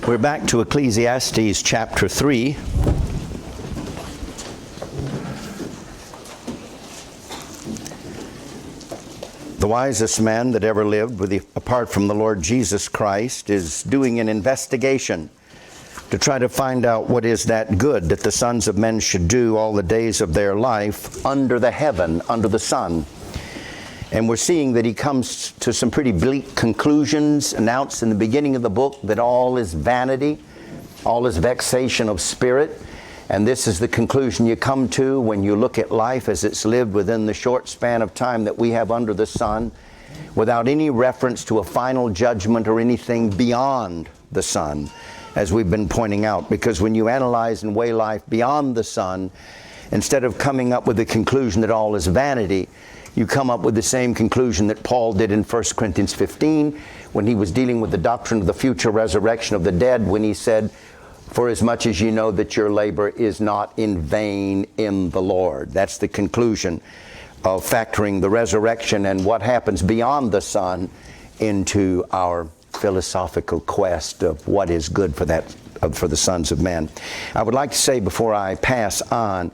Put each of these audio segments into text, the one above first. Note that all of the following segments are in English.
We're back to Ecclesiastes chapter 3. The wisest man that ever lived, apart from the Lord Jesus Christ, is doing an investigation to try to find out what is that good that the sons of men should do all the days of their life under the heaven, under the sun. And we're seeing that he comes to some pretty bleak conclusions announced in the beginning of the book, that all is vanity, all is vexation of spirit. And this is the conclusion you come to when you look at life as it's lived within the short span of time that we have under the sun, without any reference to a final judgment or anything beyond the sun, as we've been pointing out. Because when you analyze and weigh life beyond the sun, instead of coming up with the conclusion that all is vanity, you come up with the same conclusion that Paul did in 1 Corinthians 15 when he was dealing with the doctrine of the future resurrection of the dead, when he said, "For as much as you know that your labor is not in vain in the Lord." That's the conclusion of factoring the resurrection and what happens beyond the sun into our philosophical quest of what is good for the sons of men. I would like to say before I pass on,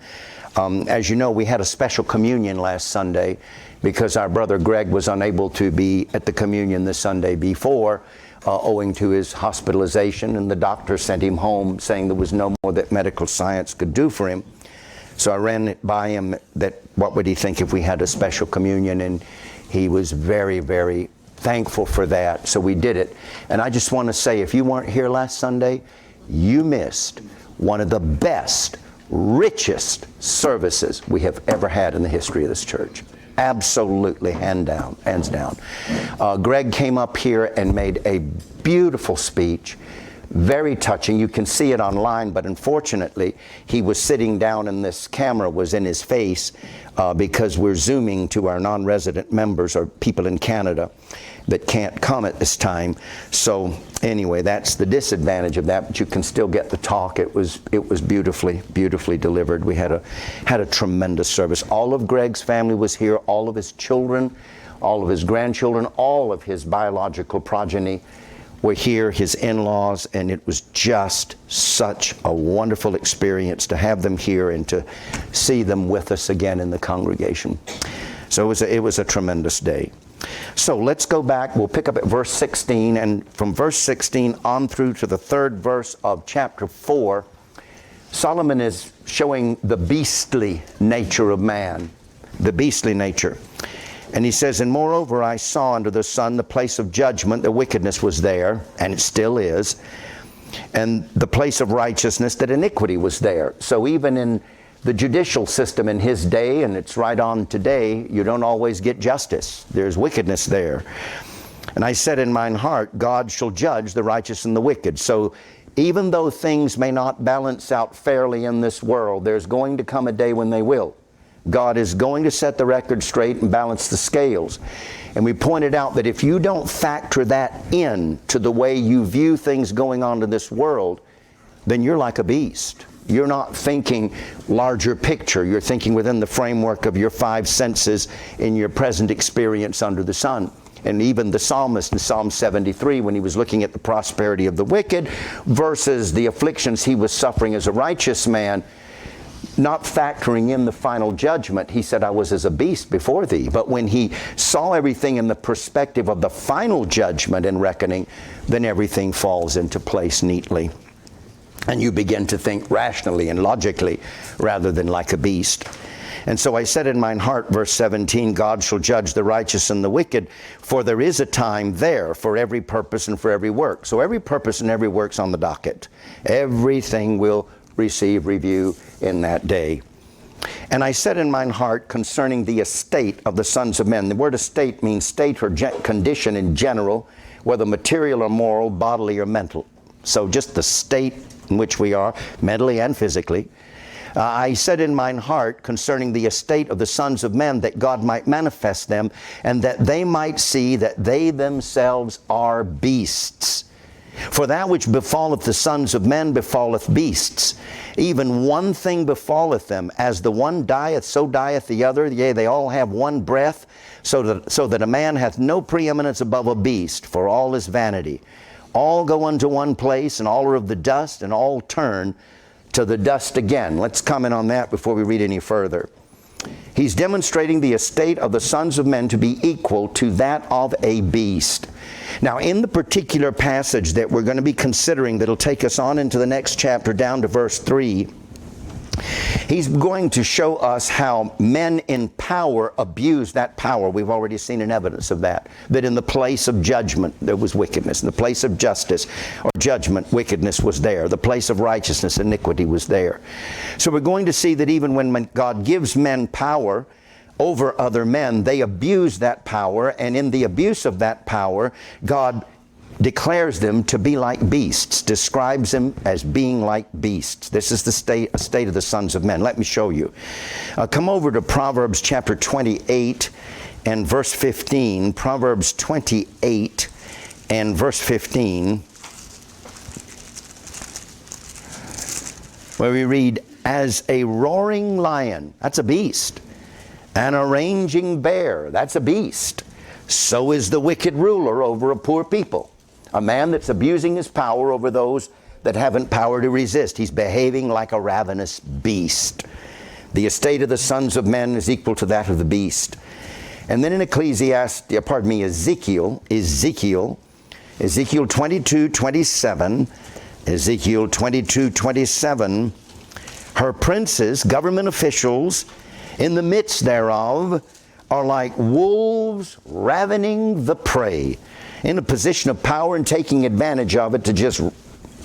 as you know, we had a special communion last Sunday because our brother Greg was unable to be at the communion the Sunday before, owing to his hospitalization, and the doctor sent him home saying there was no more that medical science could do for him. So I ran it by him that what would he think if we had a special communion, and he was very, very thankful for that. So we did it. And I just want to say, if you weren't here last Sunday, you missed one of the best, richest services we have ever had in the history of this church. Absolutely, hands down. Greg came up here and made a beautiful speech, very touching. You can see it online, but unfortunately, he was sitting down and this camera was in his face because we're Zooming to our non-resident members or people in Canada that can't come at this time. So anyway, that's the disadvantage of that, but you can still get the talk. It was beautifully delivered. We had a tremendous service. All of Greg's family was here, all of his children, all of his grandchildren, all of his biological progeny were here, his in-laws, and it was just such a wonderful experience to have them here and to see them with us again in the congregation. So it was a tremendous day. So let's go back. We'll pick up at verse 16, and from verse 16 on through to the third verse of chapter 4, Solomon is showing the beastly nature of man, the beastly nature. And he says, "And moreover, I saw under the sun the place of judgment, the wickedness was there, and it still is, and the place of righteousness, that iniquity was there." So even in the judicial system in his day, and it's right on today, you don't always get justice. There's wickedness there. "And I said in mine heart, God shall judge the righteous and the wicked." So even though things may not balance out fairly in this world, there's going to come a day when they will. God is going to set the record straight and balance the scales. And we pointed out that if you don't factor that in to the way you view things going on in this world, then you're like a beast. You're not thinking larger picture. You're thinking within the framework of your five senses in your present experience under the sun. And even the psalmist in Psalm 73, when he was looking at the prosperity of the wicked versus the afflictions he was suffering as a righteous man, not factoring in the final judgment, he said, "I was as a beast before thee." But when he saw everything in the perspective of the final judgment and reckoning, then everything falls into place neatly. And you begin to think rationally and logically rather than like a beast. "And so I said in mine heart," verse 17, "God shall judge the righteous and the wicked, for there is a time there for every purpose and for every work." So every purpose and every work's on the docket. Everything will receive review in that day. "And I said in mine heart concerning the estate of the sons of men." The word estate means state or condition in general, whether material or moral, bodily or mental. So just the state in which we are, mentally and physically. "I said in mine heart concerning the estate of the sons of men, that God might manifest them, and that they might see that they themselves are beasts. For that which befalleth the sons of men befalleth beasts. Even one thing befalleth them. As the one dieth, so dieth the other. Yea, they all have one breath, so that a man hath no preeminence above a beast, for all is vanity. all go unto one place, and all are of the dust, and all turn to the dust again. Let's comment on that before we read any further. He's demonstrating the estate of the sons of men to be equal to that of a beast. Now, in the particular passage that we're going to be considering that'll take us on into the next chapter down to verse 3, he's going to show us how men in power abuse that power. We've already seen an evidence of that. That in the place of judgment, there was wickedness. In the place of justice or judgment, wickedness was there. The place of righteousness, iniquity was there. So we're going to see that even when God gives men power over other men, they abuse that power. And in the abuse of that power, God declares them to be like beasts, describes them as being like beasts. This is the state of the sons of men. Let me show you. Come over to Proverbs chapter 28 and verse 15. Proverbs 28 and verse 15, where we read, as a roaring lion, that's a beast, and a raging bear, that's a beast, so is the wicked ruler over a poor people. A man that's abusing his power over those that haven't power to resist. He's behaving like a ravenous beast. The estate of the sons of men is equal to that of the beast. And then in Ezekiel 22:27, Ezekiel 22:27, her princes, government officials, in the midst thereof, are like wolves ravening the prey, in a position of power and taking advantage of it to just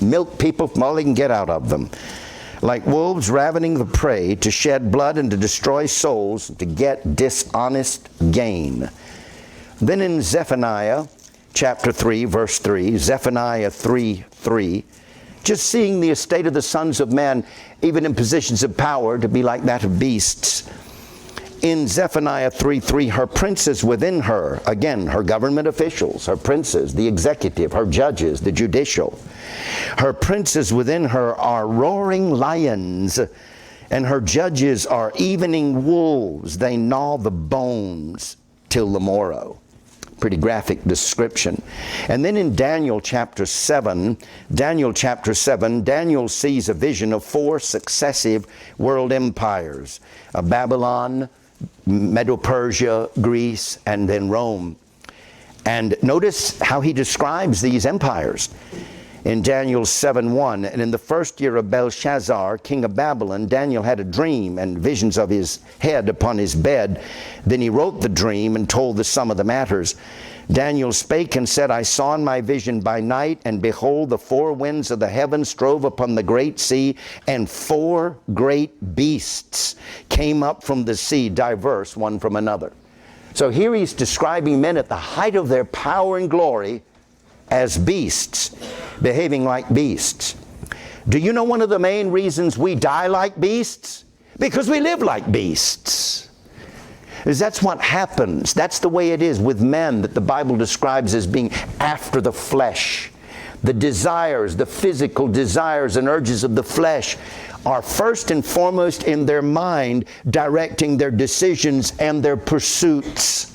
milk people from all they can get out of them. Like wolves ravening the prey, to shed blood and to destroy souls, to get dishonest gain. Then in Zephaniah chapter 3, verse 3, Zephaniah 3:3, just seeing the estate of the sons of men, even in positions of power, to be like that of beasts. In Zephaniah 3:3, her princes within her, again, her government officials, her princes, the executive, her judges, the judicial. Her princes within her are roaring lions, and her judges are evening wolves. They gnaw the bones till the morrow. Pretty graphic description. And then in Daniel chapter 7, Daniel sees a vision of 4 successive world empires. Babylon, Medo-Persia, Greece, and then Rome. And notice how he describes these empires. In Daniel 7:1, and in the first year of Belshazzar, king of Babylon, Daniel had a dream and visions of his head upon his bed. Then he wrote the dream and told the sum of the matters. Daniel spake and said, I saw in my vision by night, and behold, the 4 winds of the heavens strove upon the great sea, and 4 great beasts came up from the sea, diverse one from another. So here he's describing men at the height of their power and glory as beasts, behaving like beasts. Do you know one of the main reasons we die like beasts? Because we live like beasts. Because that's what happens. That's the way it is with men that the Bible describes as being after the flesh. The desires, the physical desires and urges of the flesh are first and foremost in their mind, directing their decisions and their pursuits.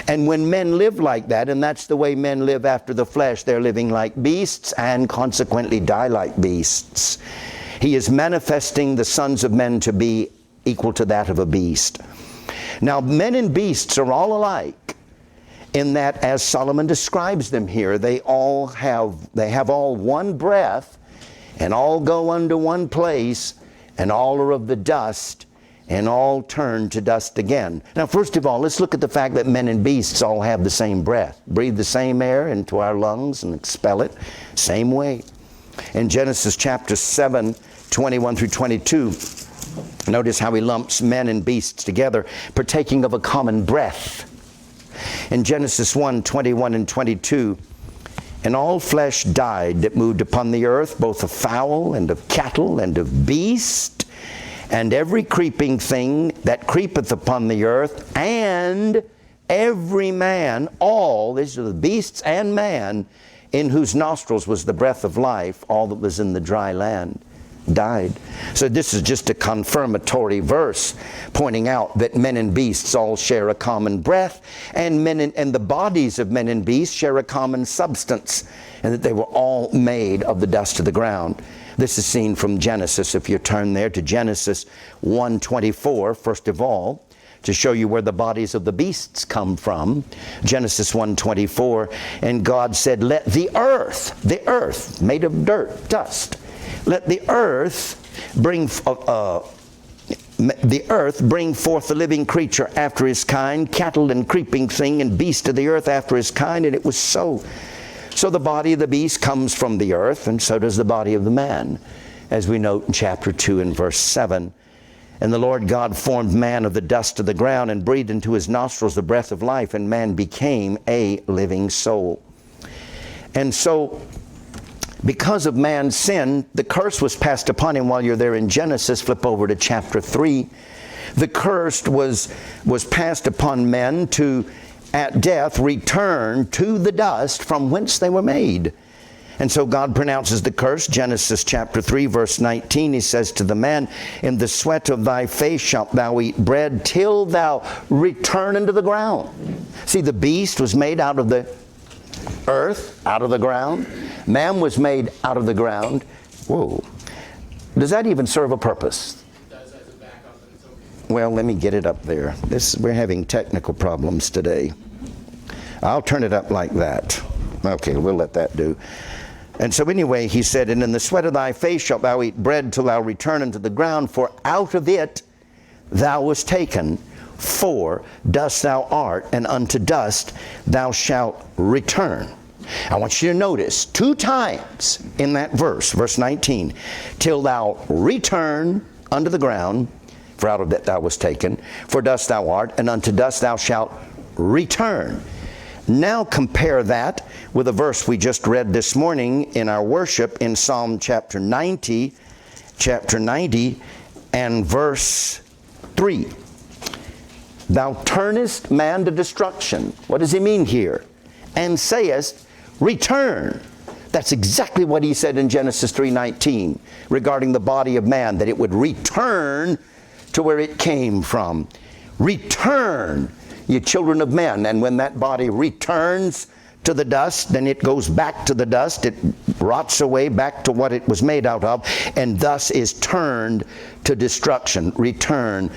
And when men live like that, and that's the way men live after the flesh, they're living like beasts and consequently die like beasts. He is manifesting the sons of men to be equal to that of a beast. Now, men and beasts are all alike in that, as Solomon describes them here, they have all one breath, and all go unto one place, and all are of the dust, and all turn to dust again. Now, first of all, let's look at the fact that men and beasts all have the same breath. Breathe the same air into our lungs and expel it same way. In Genesis chapter 7, 21 through 22, notice how he lumps men and beasts together, partaking of a common breath. In Genesis 1, 21 and 22, and all flesh died that moved upon the earth, both of fowl and of cattle and of beast, and every creeping thing that creepeth upon the earth, and every man, all, these are the beasts and man, in whose nostrils was the breath of life, all that was in the dry land. died. So this is just a confirmatory verse pointing out that men and beasts all share a common breath, and and the bodies of men and beasts share a common substance, and that they were all made of the dust of the ground. This is seen from Genesis. If you turn there to Genesis 1:24, first of all, to show you where the bodies of the beasts come from. Genesis 1:24, and God said, let the earth made of dirt, dust, let the earth bring forth the living creature after his kind, cattle and creeping thing and beast of the earth after his kind, and it was so. So the body of the beast comes from the earth, and so does the body of the man, as we note in chapter 2 and verse 7. And the Lord God formed man of the dust of the ground and breathed into his nostrils the breath of life, and man became a living soul. And so, because of man's sin, the curse was passed upon him. While you're there in Genesis, flip over to chapter 3. The curse was passed upon men to, at death, return to the dust from whence they were made. And so God pronounces the curse. Genesis chapter 3, verse 19, he says to the man, in the sweat of thy face shalt thou eat bread till thou return into the ground. See, the beast was made out of the earth, out of the ground. Man was made out of the ground. Whoa. Does that even serve a purpose? It does as a backup, and it's okay. Well, let me get it up there. We're having technical problems today. I'll turn it up like that. Okay, we'll let that do. And so anyway, he said, and in the sweat of thy face shalt thou eat bread till thou return unto the ground, for out of it thou wast taken, for dust thou art, and unto dust thou shalt return. I want you to notice 2 times in that verse, verse 19, till thou return unto the ground, for out of it thou wast taken, for dust thou art, and unto dust thou shalt return. Now compare that with a verse we just read this morning in our worship in Psalm chapter 90 and verse 3. Thou turnest man to destruction. What does he mean here? And sayest, return. That's exactly what he said in Genesis 3:19 regarding the body of man, that it would return to where it came from. Return, ye children of men. And when that body returns to the dust, then it goes back to the dust. It rots away back to what it was made out of, and thus is turned to destruction. Return.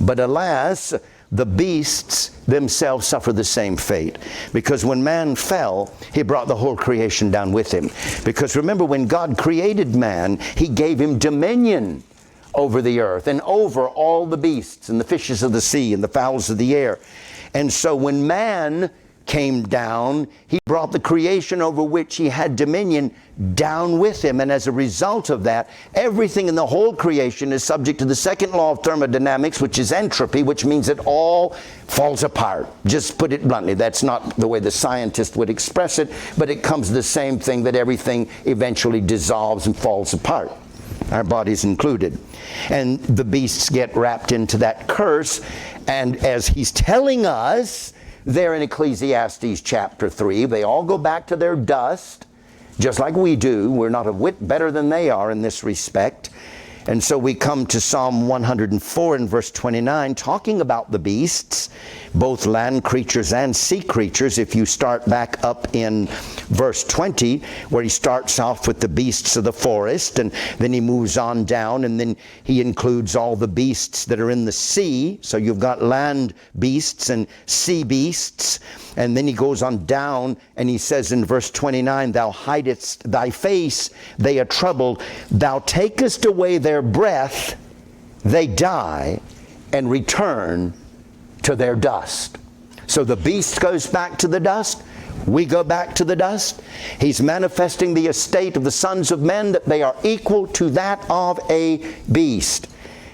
But alas, the beasts themselves suffer the same fate. Because when man fell, he brought the whole creation down with him. Because remember, when God created man, he gave him dominion over the earth and over all the beasts and the fishes of the sea and the fowls of the air. And so when man came down, he brought the creation over which he had dominion down with him. And as a result of that, everything in the whole creation is subject to the second law of thermodynamics, which is entropy, which means it all falls apart. Just put it bluntly. That's not the way the scientist would express it, but it comes to the same thing, that everything eventually dissolves and falls apart, our bodies included. And the beasts get wrapped into that curse. And as he's telling us there in Ecclesiastes chapter 3, they all go back to their dust, just like we do. We're not a whit better than they are in this respect. And so we come to Psalm 104 and verse 29, talking about the beasts, both land creatures and sea creatures. If you start back up in verse 20, where he starts off with the beasts of the forest, and then he moves on down, and then he includes all the beasts that are in the sea. So you've got land beasts and sea beasts. And then he goes on down, and he says in verse 29, thou hidest thy face, they are troubled. Thou takest away their breath, they die, and return to their dust. So the beast goes back to the dust. We go back to the dust. He's manifesting the estate of the sons of men, that they are equal to that of a beast.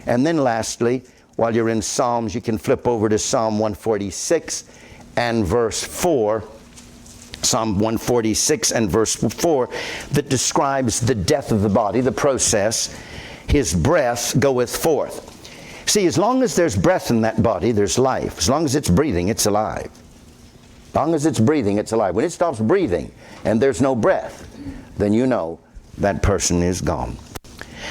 And then lastly, while you're in Psalms, you can flip over to Psalm 146 and verse 4. Psalm 146 and verse 4, that describes the death of the body, the process. His breath goeth forth. See, as long as there's breath in that body, there's life. As long as it's breathing, it's alive. As long as it's breathing, it's alive. When it stops breathing and there's no breath, then you know that person is gone.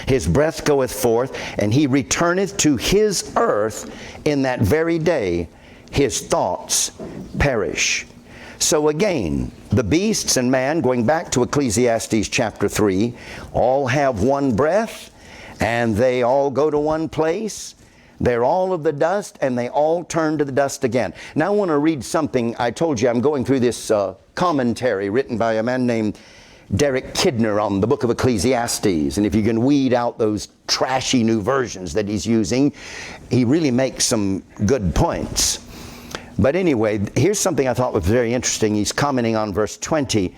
His breath goeth forth, and he returneth to his earth in that very day. His thoughts perish. So again, the beasts and man, going back to Ecclesiastes chapter 3, all have one breath, and they all go to one place. They're all of the dust, and they all turn to the dust again. Now I want to read something. I told you I'm going through this commentary written by a man named Derek Kidner on the book of Ecclesiastes. And if you can weed out those trashy new versions that he's using, he really makes some good points. But anyway, here's something I thought was very interesting. He's commenting on verse 20.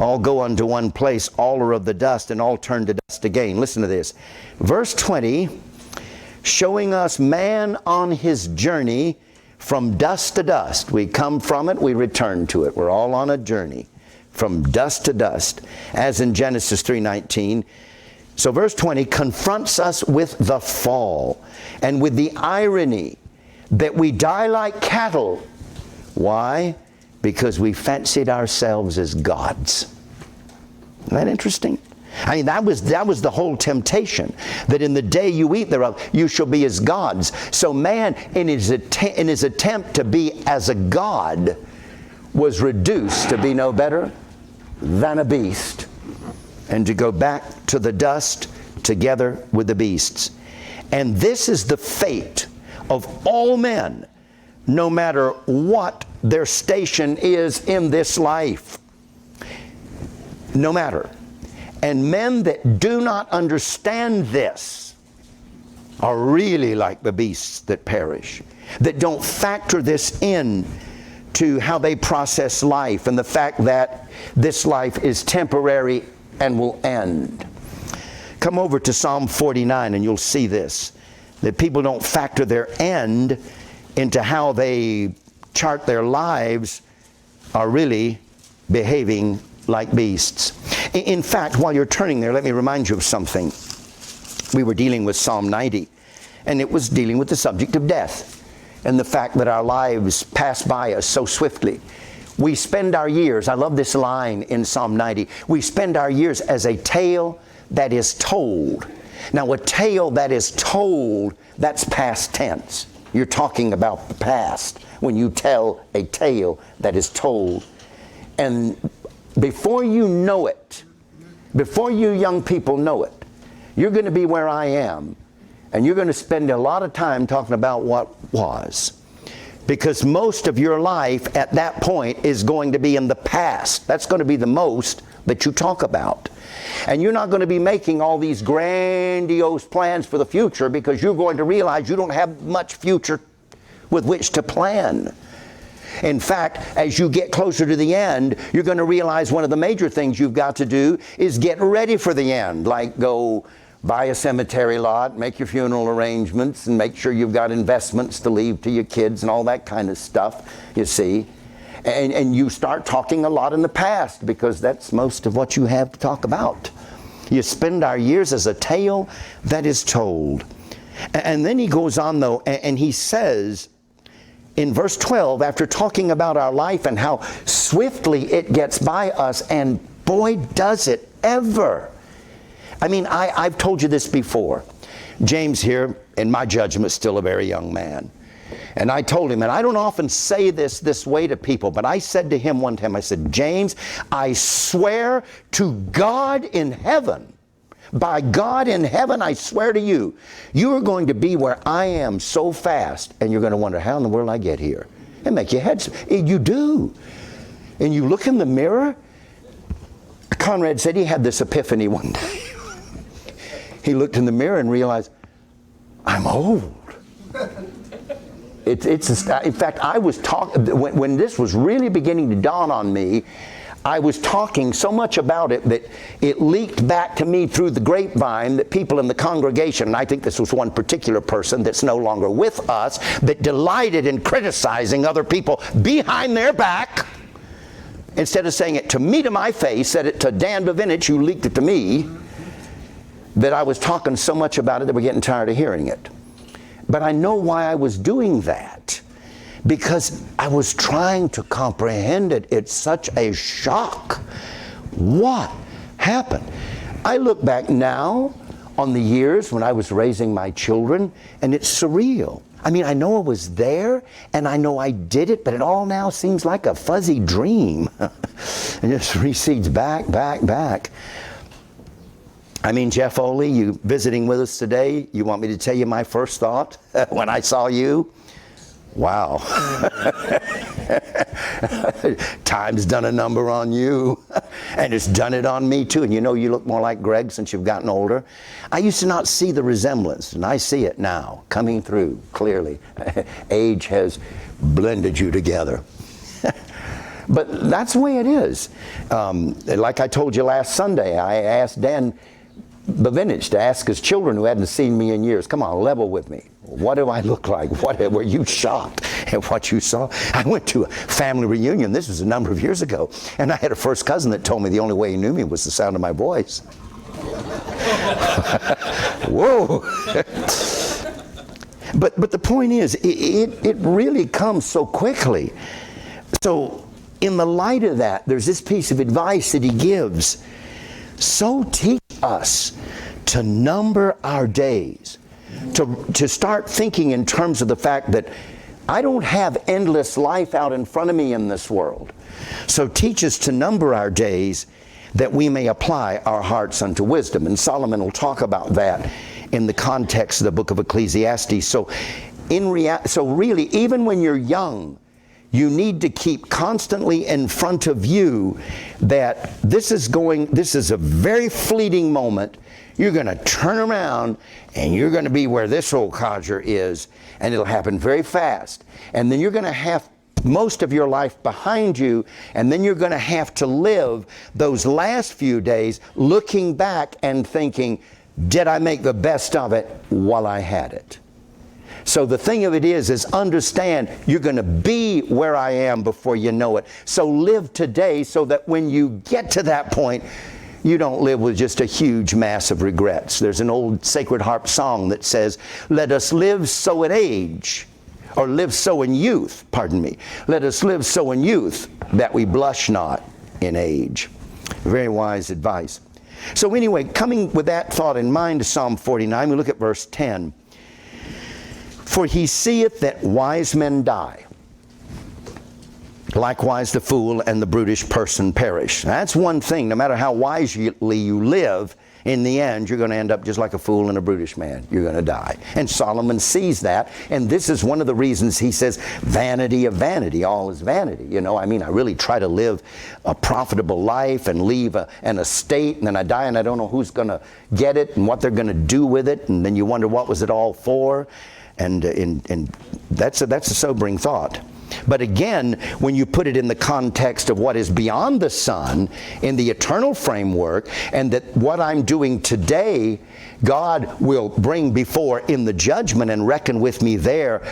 All go unto one place, all are of the dust, and all turn to dust again. Listen to this. Verse 20, showing us man on his journey from dust to dust. We come from it, we return to it. We're all on a journey from dust to dust, as in Genesis 3:19. So verse 20 confronts us with the fall and with the irony that we die like cattle. Why? Because we fancied ourselves as gods. Isn't that interesting? I mean, that was the whole temptation, that in the day you eat thereof, you shall be as gods. So man, in his attempt to be as a god, was reduced to be no better than a beast, and to go back to the dust together with the beasts. And this is the fate of all men, no matter what their station is in this life. No matter. And men that do not understand this are really like the beasts that perish, that don't factor this in to how they process life and the fact that this life is temporary and will end. Come over to Psalm 49 and you'll see this, that people don't factor their end into how they chart their lives, are really behaving like beasts. In fact, while you're turning there, let me remind you of something. We were dealing with Psalm 90, and it was dealing with the subject of death and the fact that our lives pass by us so swiftly. We spend our years, I love this line in Psalm 90, we spend our years as a tale that is told. Now, a tale that is told, that's past tense. You're talking about the past when you tell a tale that is told. And before you know it, before you young people know it, you're going to be where I am, and you're going to spend a lot of time talking about what was. Because most of your life at that point is going to be in the past. That's going to be the most that you talk about. And you're not going to be making all these grandiose plans for the future, because you're going to realize you don't have much future with which to plan. In fact, as you get closer to the end, you're going to realize one of the major things you've got to do is get ready for the end. Like go buy a cemetery lot, make your funeral arrangements, and make sure you've got investments to leave to your kids and all that kind of stuff, you see. And you start talking a lot in the past, because that's most of what you have to talk about. You spend our years as a tale that is told. And then he goes on, though, and he says in verse 12, after talking about our life and how swiftly it gets by us, and boy, does it ever. I mean, I've told you this before. James here, in my judgment, is still a very young man. And I told him, and I don't often say this way to people, but I said to him one time, I said, James, I swear to God in heaven, by God in heaven, I swear to you, you are going to be where I am so fast, and you're going to wonder, how in the world I get here? And make your head, you do. And you look in the mirror. Conrad said he had this epiphany one day. He looked in the mirror and realized, I'm old. In fact, I was talking, when this was really beginning to dawn on me, I was talking so much about it that it leaked back to me through the grapevine that people in the congregation, and I think this was one particular person that's no longer with us, that delighted in criticizing other people behind their back. Instead of saying it to me to my face, said it to Dan Bavinich, who leaked it to me, that I was talking so much about it that we're getting tired of hearing it. But I know why I was doing that. Because I was trying to comprehend it. It's such a shock. What happened? I look back now on the years when I was raising my children, and it's surreal. I mean, I know I was there, and I know I did it, but it all now seems like a fuzzy dream. It just recedes back, back, back. I mean, Jeff Oley, you visiting with us today, you want me to tell you my first thought when I saw you? Wow. Time's done a number on you, and it's done it on me too. And you know, you look more like Greg since you've gotten older. I used to not see the resemblance, and I see it now coming through clearly. Age has blended you together. But that's the way it is. Like I told you last Sunday, I asked Dan Bavinich to ask his children who hadn't seen me in years, come on, level with me. What do I look like? Were you shocked at what you saw? I went to a family reunion. This was a number of years ago. And I had a first cousin that told me the only way he knew me was the sound of my voice. Whoa. But the point is, it really comes so quickly. So in the light of that, there's this piece of advice that he gives. So teach us to number our days, to start thinking in terms of the fact that I don't have endless life out in front of me in this world. So teach us to number our days that we may apply our hearts unto wisdom. And Solomon will talk about that in the context of the book of Ecclesiastes. So really, even when you're young, you need to keep constantly in front of you that this is a very fleeting moment. You're going to turn around and you're going to be where this old codger is, and it'll happen very fast. And then you're going to have most of your life behind you, and then you're going to have to live those last few days looking back and thinking, did I make the best of it while I had it? So the thing of it is understand you're going to be where I am before you know it. So live today so that when you get to that point, you don't live with just a huge mass of regrets. There's an old Sacred Harp song that says, let us live so in age, or live so in youth, pardon me. Let us live so in youth that we blush not in age. Very wise advice. So anyway, coming with that thought in mind to Psalm 49, we look at verse 10. For he seeth that wise men die. Likewise the fool and the brutish person perish. That's one thing. No matter how wisely you live, in the end, you're going to end up just like a fool and a brutish man. You're going to die. And Solomon sees that. And this is one of the reasons he says, vanity of vanity, all is vanity. You know, I mean, I really try to live a profitable life and leave an estate, and then I die and I don't know who's going to get it and what they're going to do with it. And then you wonder, what was it all for? And that's a sobering thought. But again, when you put it in the context of what is beyond the sun, in the eternal framework, and that what I'm doing today, God will bring before in the judgment and reckon with me there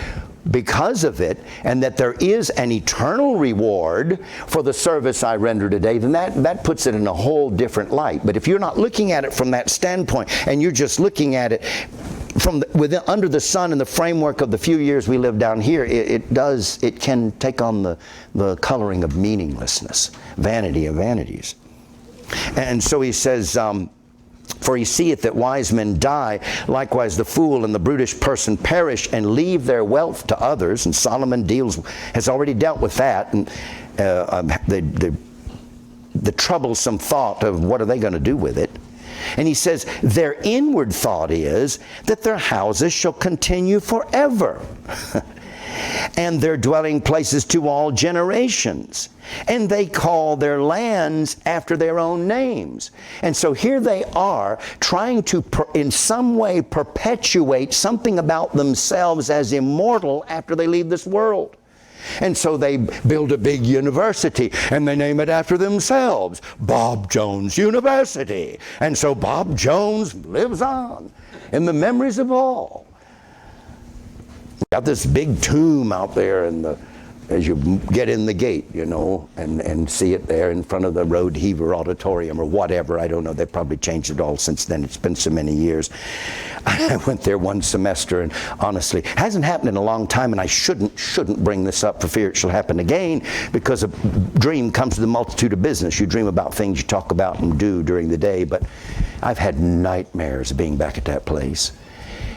because of it, and that there is an eternal reward for the service I render today, then that puts it in a whole different light. But if you're not looking at it from that standpoint, and you're just looking at it from under the sun in the framework of the few years we live down here, it can take on the coloring of meaninglessness, vanity of vanities. And so he says, for he seeth that wise men die, likewise the fool and the brutish person perish and leave their wealth to others. And Solomon has already dealt with that, and the troublesome thought of what are they going to do with it. And he says, their inward thought is that their houses shall continue forever, and their dwelling places to all generations. And they call their lands after their own names. And so here they are trying to, in some way, perpetuate something about themselves as immortal after they leave this world. And so they build a big university, and they name it after themselves, Bob Jones University. And so Bob Jones lives on in the memories of all. We got this big tomb out there in the as you get in the gate, you know, and see it there in front of the Road Heaver Auditorium or whatever. I don't know. They've probably changed it all since then. It's been so many years. I went there one semester, and honestly, it hasn't happened in a long time, and I shouldn't bring this up for fear it shall happen again, because a dream comes to the multitude of business. You dream about things you talk about and do during the day, but I've had nightmares of being back at that place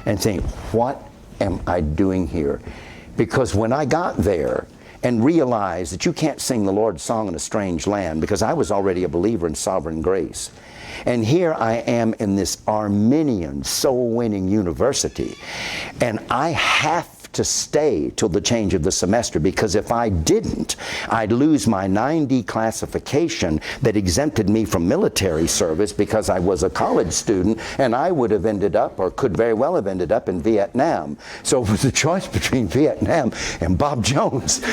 and saying, what am I doing here? Because when I got there and realized that you can't sing the Lord's song in a strange land, because I was already a believer in sovereign grace. And here I am in this Arminian soul-winning university, and I have to stay till the change of the semester, because if I didn't, I'd lose my 9D classification that exempted me from military service, because I was a college student, and I would have ended up, or could very well have ended up, in Vietnam. So it was a choice between Vietnam and Bob Jones.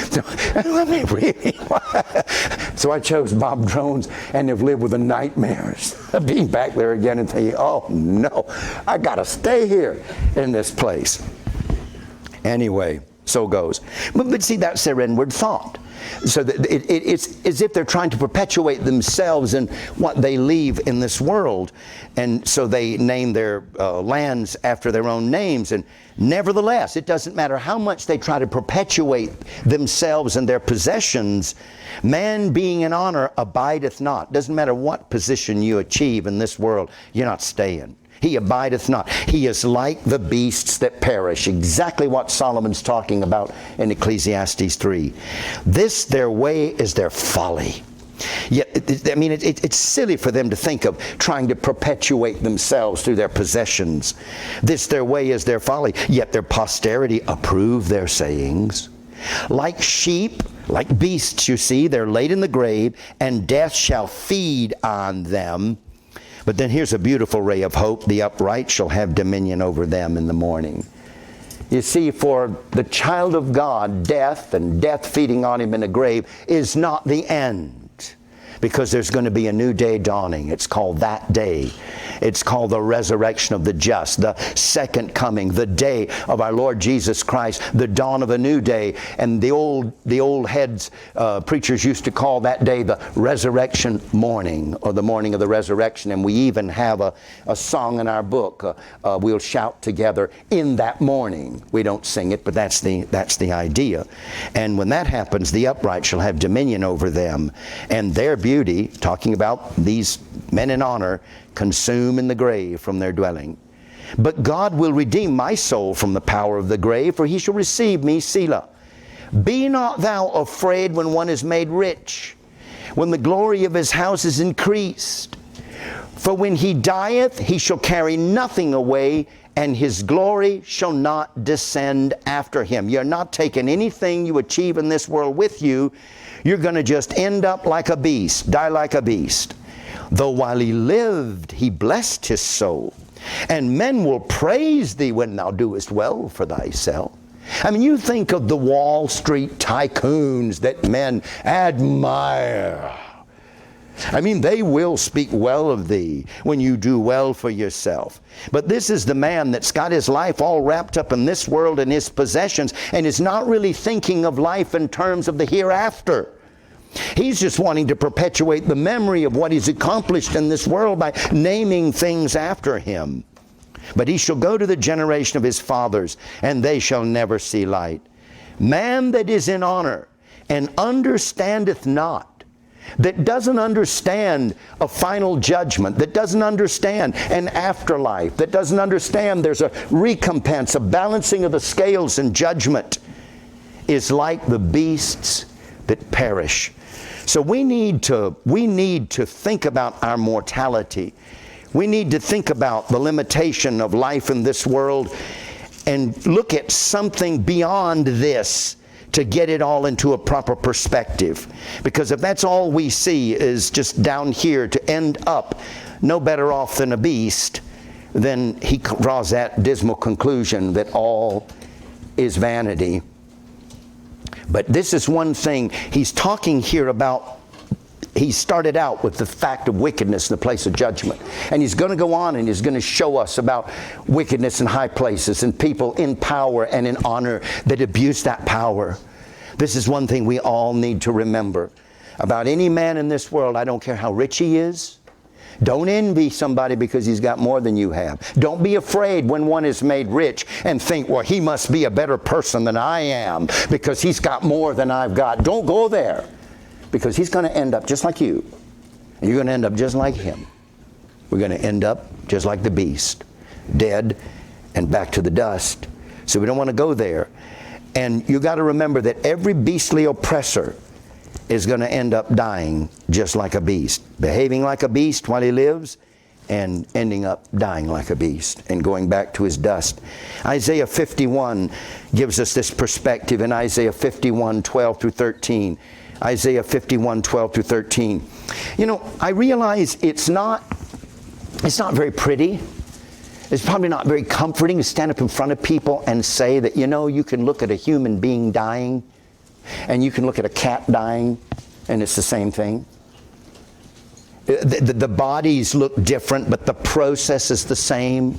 So I chose Bob Jones, and have lived with the nightmares of being back there again and thinking, oh no, I gotta stay here in this place. Anyway, so goes. But see, that's their inward thought. So that it's as if they're trying to perpetuate themselves in what they leave in this world. And so they name their lands after their own names. And nevertheless, it doesn't matter how much they try to perpetuate themselves and their possessions, man being in honor abideth not. Doesn't matter what position you achieve in this world, you're not staying. He abideth not. He is like the beasts that perish. Exactly what Solomon's talking about in Ecclesiastes 3. This their way is their folly. Yet, it's silly for them to think of trying to perpetuate themselves through their possessions. This their way is their folly. Yet their posterity approve their sayings. Like sheep, like beasts, you see, they're laid in the grave, and death shall feed on them. But then here's a beautiful ray of hope. The upright shall have dominion over them in the morning. You see, for the child of God, death and death feeding on him in the grave is not the end. Because there's going to be a new day dawning. It's called that day. It's called the resurrection of the just, the second coming, the day of our Lord Jesus Christ, the dawn of a new day. And the old heads, preachers used to call that day the resurrection morning, or the morning of the resurrection. And we even have a song in our book, we'll shout together in that morning. We don't sing it, but that's the idea. And when that happens, the upright shall have dominion over them, and their beauty, talking about these men in honor, consume in the grave from their dwelling. But God will redeem my soul from the power of the grave, for he shall receive me, Selah. Be not thou afraid when one is made rich, when the glory of his house is increased. For when he dieth, he shall carry nothing away, and his glory shall not descend after him. You're not taking anything you achieve in this world with you. You're going to just end up like a beast, die like a beast. Though while he lived, he blessed his soul. And men will praise thee when thou doest well for thyself. I mean, you think of the Wall Street tycoons that men admire. I mean, they will speak well of thee when you do well for yourself. But this is the man that's got his life all wrapped up in this world and his possessions, and is not really thinking of life in terms of the hereafter. He's just wanting to perpetuate the memory of what he's accomplished in this world by naming things after him. But he shall go to the generation of his fathers, and they shall never see light. Man that is in honor and understandeth not, that doesn't understand a final judgment, that doesn't understand an afterlife, that doesn't understand there's a recompense, a balancing of the scales and judgment, is like the beasts that perish. So we need to think about our mortality. We need to think about the limitation of life in this world and look at something beyond this to get it all into a proper perspective. Because if that's all we see is just down here to end up no better off than a beast, then he draws that dismal conclusion that all is vanity. But this is one thing he's talking here about. He started out with the fact of wickedness in the place of judgment. And he's going to go on and he's going to show us about wickedness in high places and people in power and in honor that abuse that power. This is one thing we all need to remember. About any man in this world, I don't care how rich he is. Don't envy somebody because he's got more than you have. Don't be afraid when one is made rich and think, well, he must be a better person than I am because he's got more than I've got. Don't go there, because he's going to end up just like you. And you're going to end up just like him. We're going to end up just like the beast, dead and back to the dust. So we don't want to go there. And you got to remember that every beastly oppressor is going to end up dying just like a beast, behaving like a beast while he lives, and ending up dying like a beast and going back to his dust. Isaiah 51 gives us this perspective in Isaiah 51, 12 through 13. Isaiah 51, 12 through 13. You know, I realize it's not very pretty. It's probably not very comforting to stand up in front of people and say that, you know, you can look at a human being dying and you can look at a cat dying, and it's the same thing. The bodies look different, but the process is the same.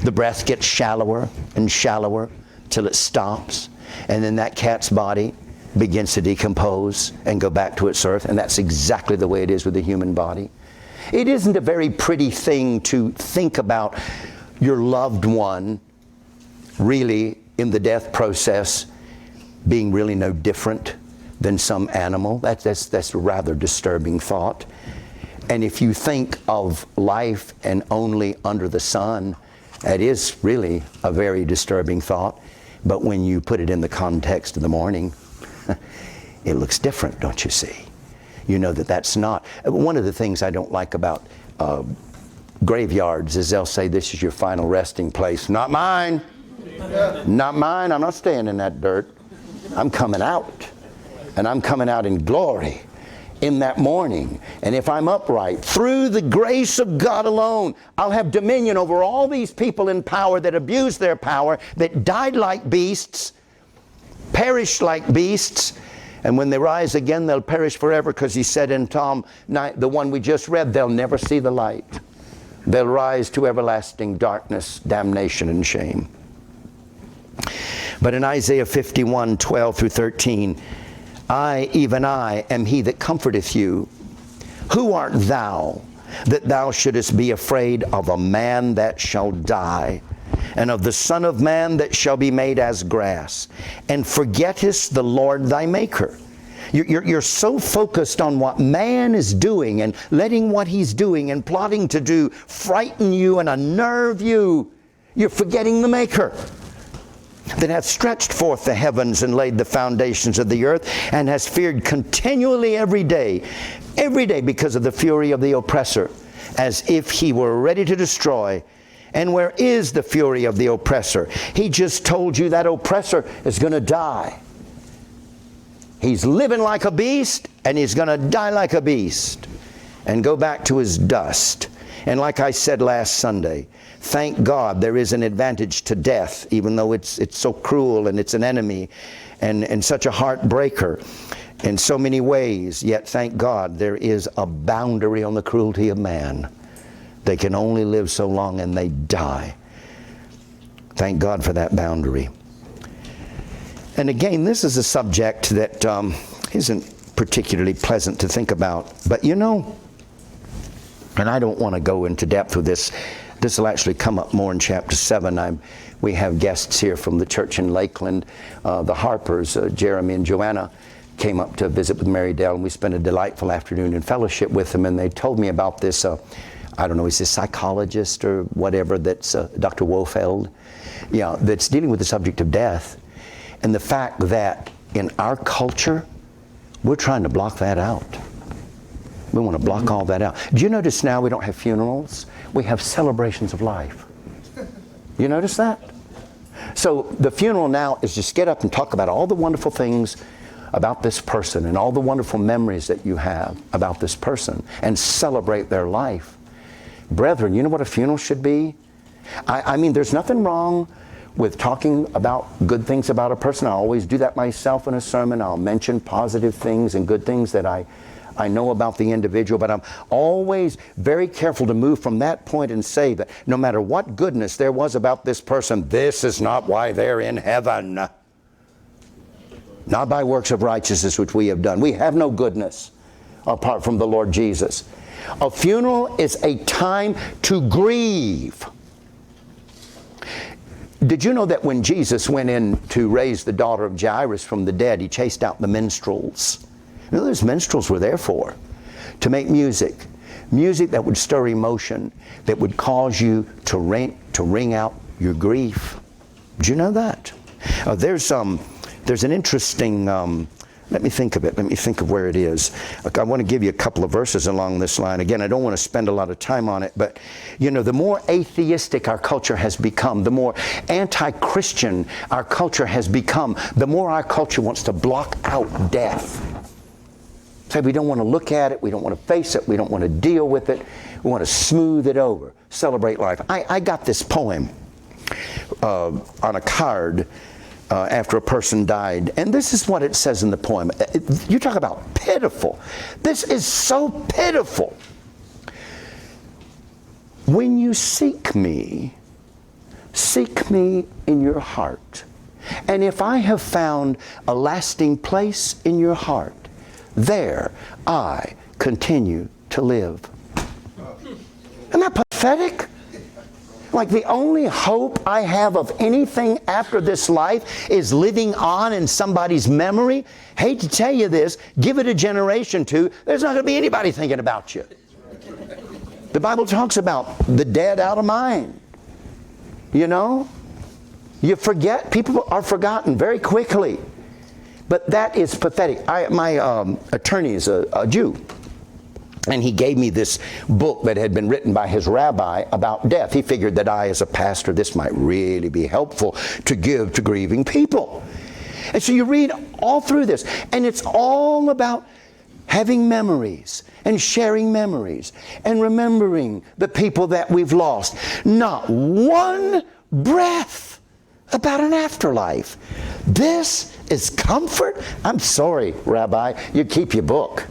The breath gets shallower and shallower till it stops, and then that cat's body begins to decompose and go back to its earth, and that's exactly the way it is with the human body. It isn't a very pretty thing to think about your loved one really in the death process being really no different than some animal. That's a rather disturbing thought. And if you think of life and only under the sun, that is really a very disturbing thought. But when you put it in the context of the morning, it looks different, don't you see? You know that that's not. One of the things I don't like about graveyards is they'll say, this is your final resting place. Not mine. Not mine. I'm not staying in that dirt. I'm coming out, and I'm coming out in glory in that morning. And if I'm upright, through the grace of God alone, I'll have dominion over all these people in power that abuse their power, that died like beasts, perished like beasts, and when they rise again, they'll perish forever, because he said in Psalm 9, the one we just read, they'll never see the light. They'll rise to everlasting darkness, damnation, and shame. But in Isaiah 51, 12 through 13, I, even I, am he that comforteth you. Who art thou, that thou shouldest be afraid of a man that shall die, and of the Son of Man that shall be made as grass, and forgettest the Lord thy Maker? You're so focused on what man is doing and letting what he's doing and plotting to do frighten you and unnerve you. You're forgetting the Maker, that hath stretched forth the heavens and laid the foundations of the earth, and has feared continually every day because of the fury of the oppressor, as if he were ready to destroy. And where is the fury of the oppressor? He just told you that oppressor is going to die. He's living like a beast, and he's going to die like a beast and go back to his dust. And like I said last Sunday, thank God there is an advantage to death, even though it's so cruel and it's an enemy and such a heartbreaker in so many ways. Yet thank God there is a boundary on the cruelty of man. They can only live so long and they die. Thank God for that boundary. And again, this is a subject that isn't particularly pleasant to think about. But you know, and I don't want to go into depth with this. This will actually come up more in chapter 7. We have guests here from the church in Lakeland. The Harpers, Jeremy and Joanna, came up to visit with Mary Dale, and we spent a delightful afternoon in fellowship with them. And they told me about this, I don't know, he's a psychologist or whatever, that's Dr. Wofeld, that's dealing with the subject of death. And the fact that in our culture, we're trying to block that out. We want to block all that out. Do you notice now we don't have funerals? We have celebrations of life. You notice that? So the funeral now is just get up and talk about all the wonderful things about this person and all the wonderful memories that you have about this person and celebrate their life. Brethren, you know what a funeral should be? I mean, there's nothing wrong with talking about good things about a person. I always do that myself in a sermon. I'll mention positive things and good things that I know about the individual, but I'm always very careful to move from that point and say that no matter what goodness there was about this person, this is not why they're in heaven. not by works of righteousness which we have done. We have no goodness apart from the Lord Jesus. A funeral is a time to grieve. Did you know that when Jesus went in to raise the daughter of Jairus from the dead, he chased out the minstrels? You know, those minstrels were there for? To make music. Music that would stir emotion, that would cause you to ring out your grief. Did you know that? There's an interesting, let me think of it. Let me think of where it is. I want to give you a couple of verses along this line. Again, I don't want to spend a lot of time on it, but you know, the more atheistic our culture has become, the more anti-Christian our culture has become, the more our culture wants to block out death. Say we don't want to look at it, we don't want to face it, we don't want to deal with it, we want to smooth it over, celebrate life. I got this poem on a card after a person died, and this is what it says in the poem. You talk about pitiful. This is so pitiful. When you seek me in your heart. And if I have found a lasting place in your heart, there I continue to live. Isn't that pathetic? Like the only hope I have of anything after this life is living on in somebody's memory. Hate to tell you this, give it a generation two, there's not going to be anybody thinking about you. The Bible talks about the dead out of mind. You know? You forget, people are forgotten very quickly. But that is pathetic. My attorney is a Jew. And he gave me this book that had been written by his rabbi about death. He figured that I, as a pastor, this might really be helpful to give to grieving people. And so you read all through this, and it's all about having memories and sharing memories and remembering the people that we've lost. Not one breath about an afterlife. This is comfort? I'm sorry, Rabbi, you keep your book.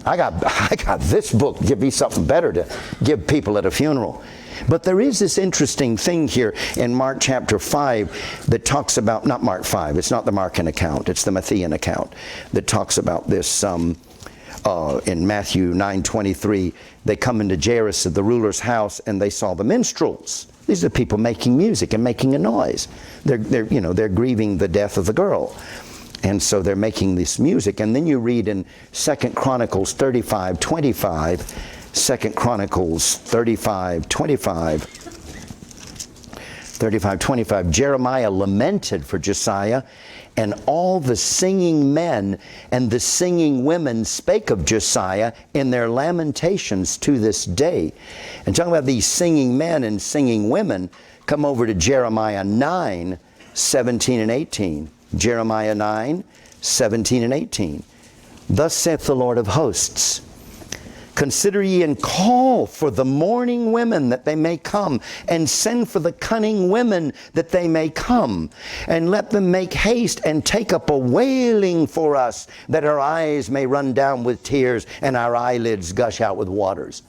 I got this book to give me something better to give people at a funeral. But there is this interesting thing here in Mark chapter 5 that talks about, not Mark 5, it's not the Markan account, it's the Matthean account that talks about this in Matthew 9:23. They come into Jairus, the ruler's house, and they saw the minstrels. These are people making music and making a noise. They're grieving the death of the girl. And so they're making this music. And then you read in 2 Chronicles 35:25, 2 Chronicles 35:25, Jeremiah lamented for Josiah, and all the singing men and the singing women spake of Josiah in their lamentations to this day. And talking about these singing men and singing women, come over to Jeremiah 9:17 and 18. Jeremiah 9:17 and 18. Thus saith the Lord of hosts, consider ye and call for the mourning women that they may come, and send for the cunning women that they may come, and let them make haste and take up a wailing for us, that our eyes may run down with tears and our eyelids gush out with waters.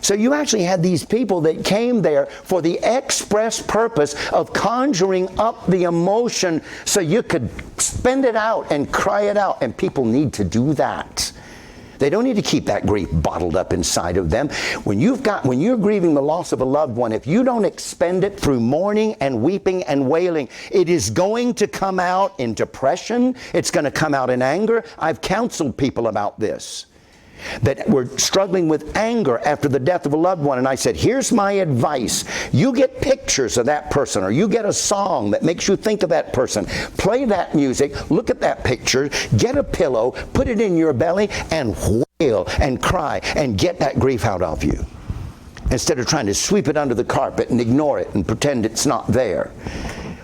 So you actually had these people that came there for the express purpose of conjuring up the emotion so you could spend it out and cry it out. And people need to do that. They don't need to keep that grief bottled up inside of them. When you're grieving the loss of a loved one, if you don't expend it through mourning and weeping and wailing, it is going to come out in depression. It's going to come out in anger. I've counseled people about this, that were struggling with anger after the death of a loved one. And I said, here's my advice. You get pictures of that person, or you get a song that makes you think of that person. Play that music, look at that picture, get a pillow, put it in your belly, and wail and cry and get that grief out of you. Instead of trying to sweep it under the carpet and ignore it and pretend it's not there.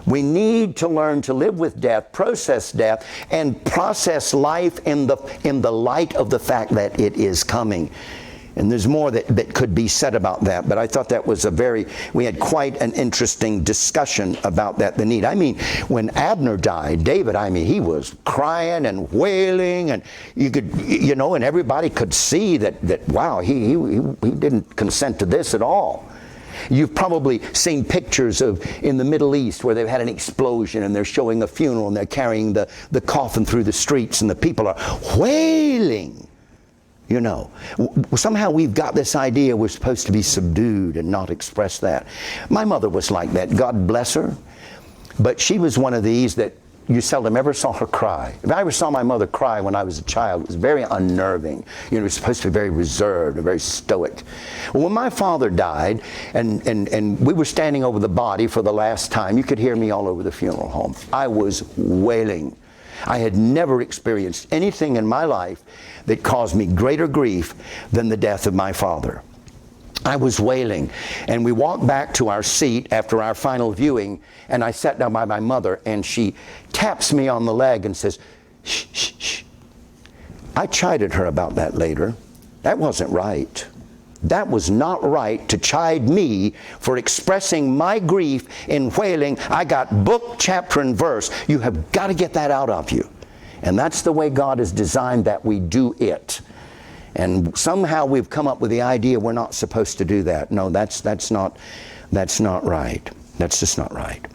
We need to learn to live with death, process death, and process life in the light of the fact that it is coming. And there's more that could be said about that, but I thought that was we had quite an interesting discussion about that, the need. I mean, when Abner died, David, he was crying and wailing, and you could, and everybody could see that wow, he didn't consent to this at all. You've probably seen pictures of in the Middle East where they've had an explosion and they're showing a funeral and they're carrying the coffin through the streets and the people are wailing. You know, somehow we've got this idea we're supposed to be subdued and not express that. My mother was like that. God bless her. But she was one of these that you seldom ever saw her cry. If I ever saw my mother cry when I was a child, it was very unnerving. You know, it was supposed to be very reserved and very stoic. Well, when my father died and we were standing over the body for the last time, you could hear me all over the funeral home. I was wailing. I had never experienced anything in my life that caused me greater grief than the death of my father. I was wailing, and we walked back to our seat after our final viewing, and I sat down by my mother, and she taps me on the leg and says, "Shh, shh, shh." I chided her about that later. That wasn't right. That was not right to chide me for expressing my grief in wailing. I got book, chapter, and verse. You have got to get that out of you. And that's the way God has designed that we do it. And somehow we've come up with the idea we're not supposed to do that. No, that's not right. That's just not right.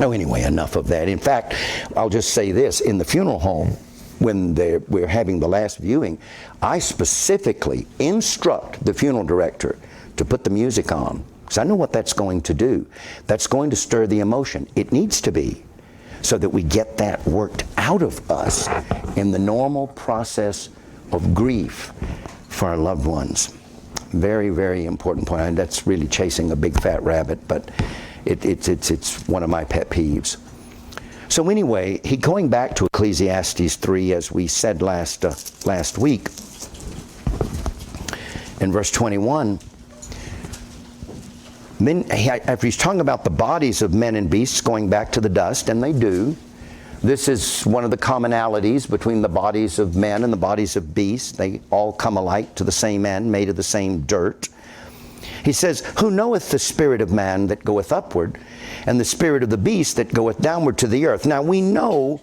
Oh, anyway, enough of that. In fact, I'll just say this. In the funeral home, when we're having the last viewing, I specifically instruct the funeral director to put the music on. Because I know what that's going to do. That's going to stir the emotion. It needs to be. So that we get that worked out of us in the normal process of grief for our loved ones. Very, very important point. And that's really chasing a big fat rabbit, but it's one of my pet peeves. So anyway, going back to Ecclesiastes 3, as we said last week, in verse 21, after he's talking about the bodies of men and beasts going back to the dust, and they do. This is one of the commonalities between the bodies of men and the bodies of beasts. They all come alike to the same end, made of the same dirt. He says, "Who knoweth the spirit of man that goeth upward, and the spirit of the beast that goeth downward to the earth?" Now we know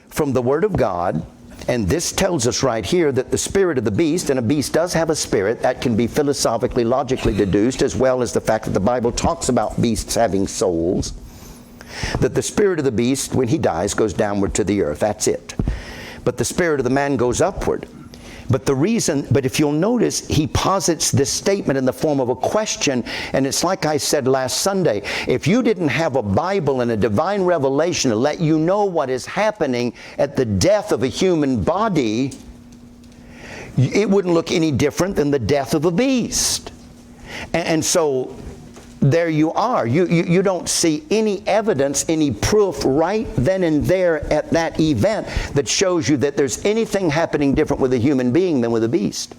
from the Word of God, and this tells us right here, that the spirit of the beast, and a beast does have a spirit, that can be philosophically, logically deduced, as well as the fact that the Bible talks about beasts having souls, that the spirit of the beast, when he dies, goes downward to the earth. That's it. But the spirit of the man goes upward. But if you'll notice, he posits this statement in the form of a question, and it's like I said last Sunday, if you didn't have a Bible and a divine revelation to let you know what is happening at the death of a human body, it wouldn't look any different than the death of a beast. And so there you are. You don't see any evidence, any proof right then and there at that event that shows you that there's anything happening different with a human being than with a beast.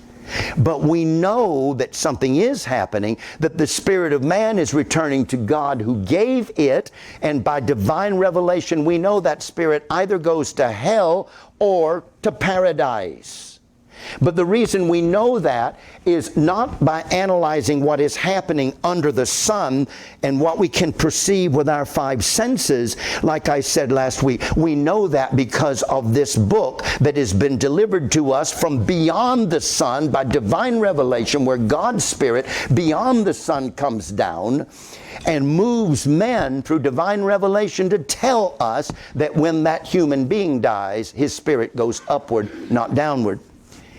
But we know that something is happening, that the spirit of man is returning to God who gave it, and by divine revelation we know that spirit either goes to hell or to paradise. But the reason we know that is not by analyzing what is happening under the sun and what we can perceive with our five senses. Like I said last week, we know that because of this book that has been delivered to us from beyond the sun by divine revelation, where God's Spirit beyond the sun comes down and moves men through divine revelation to tell us that when that human being dies, his spirit goes upward, not downward.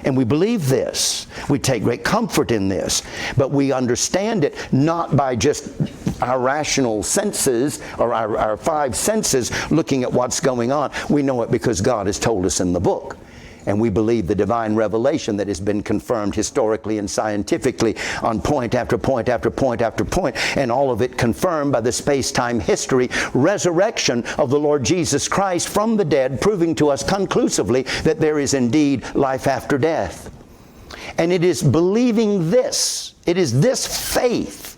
And we believe this. We take great comfort in this. But we understand it not by just our rational senses or our five senses looking at what's going on. We know it because God has told us in the book. And we believe the divine revelation that has been confirmed historically and scientifically on point after point after point after point, and all of it confirmed by the space-time history resurrection of the Lord Jesus Christ from the dead, proving to us conclusively that there is indeed life after death. And it is believing this, it is this faith,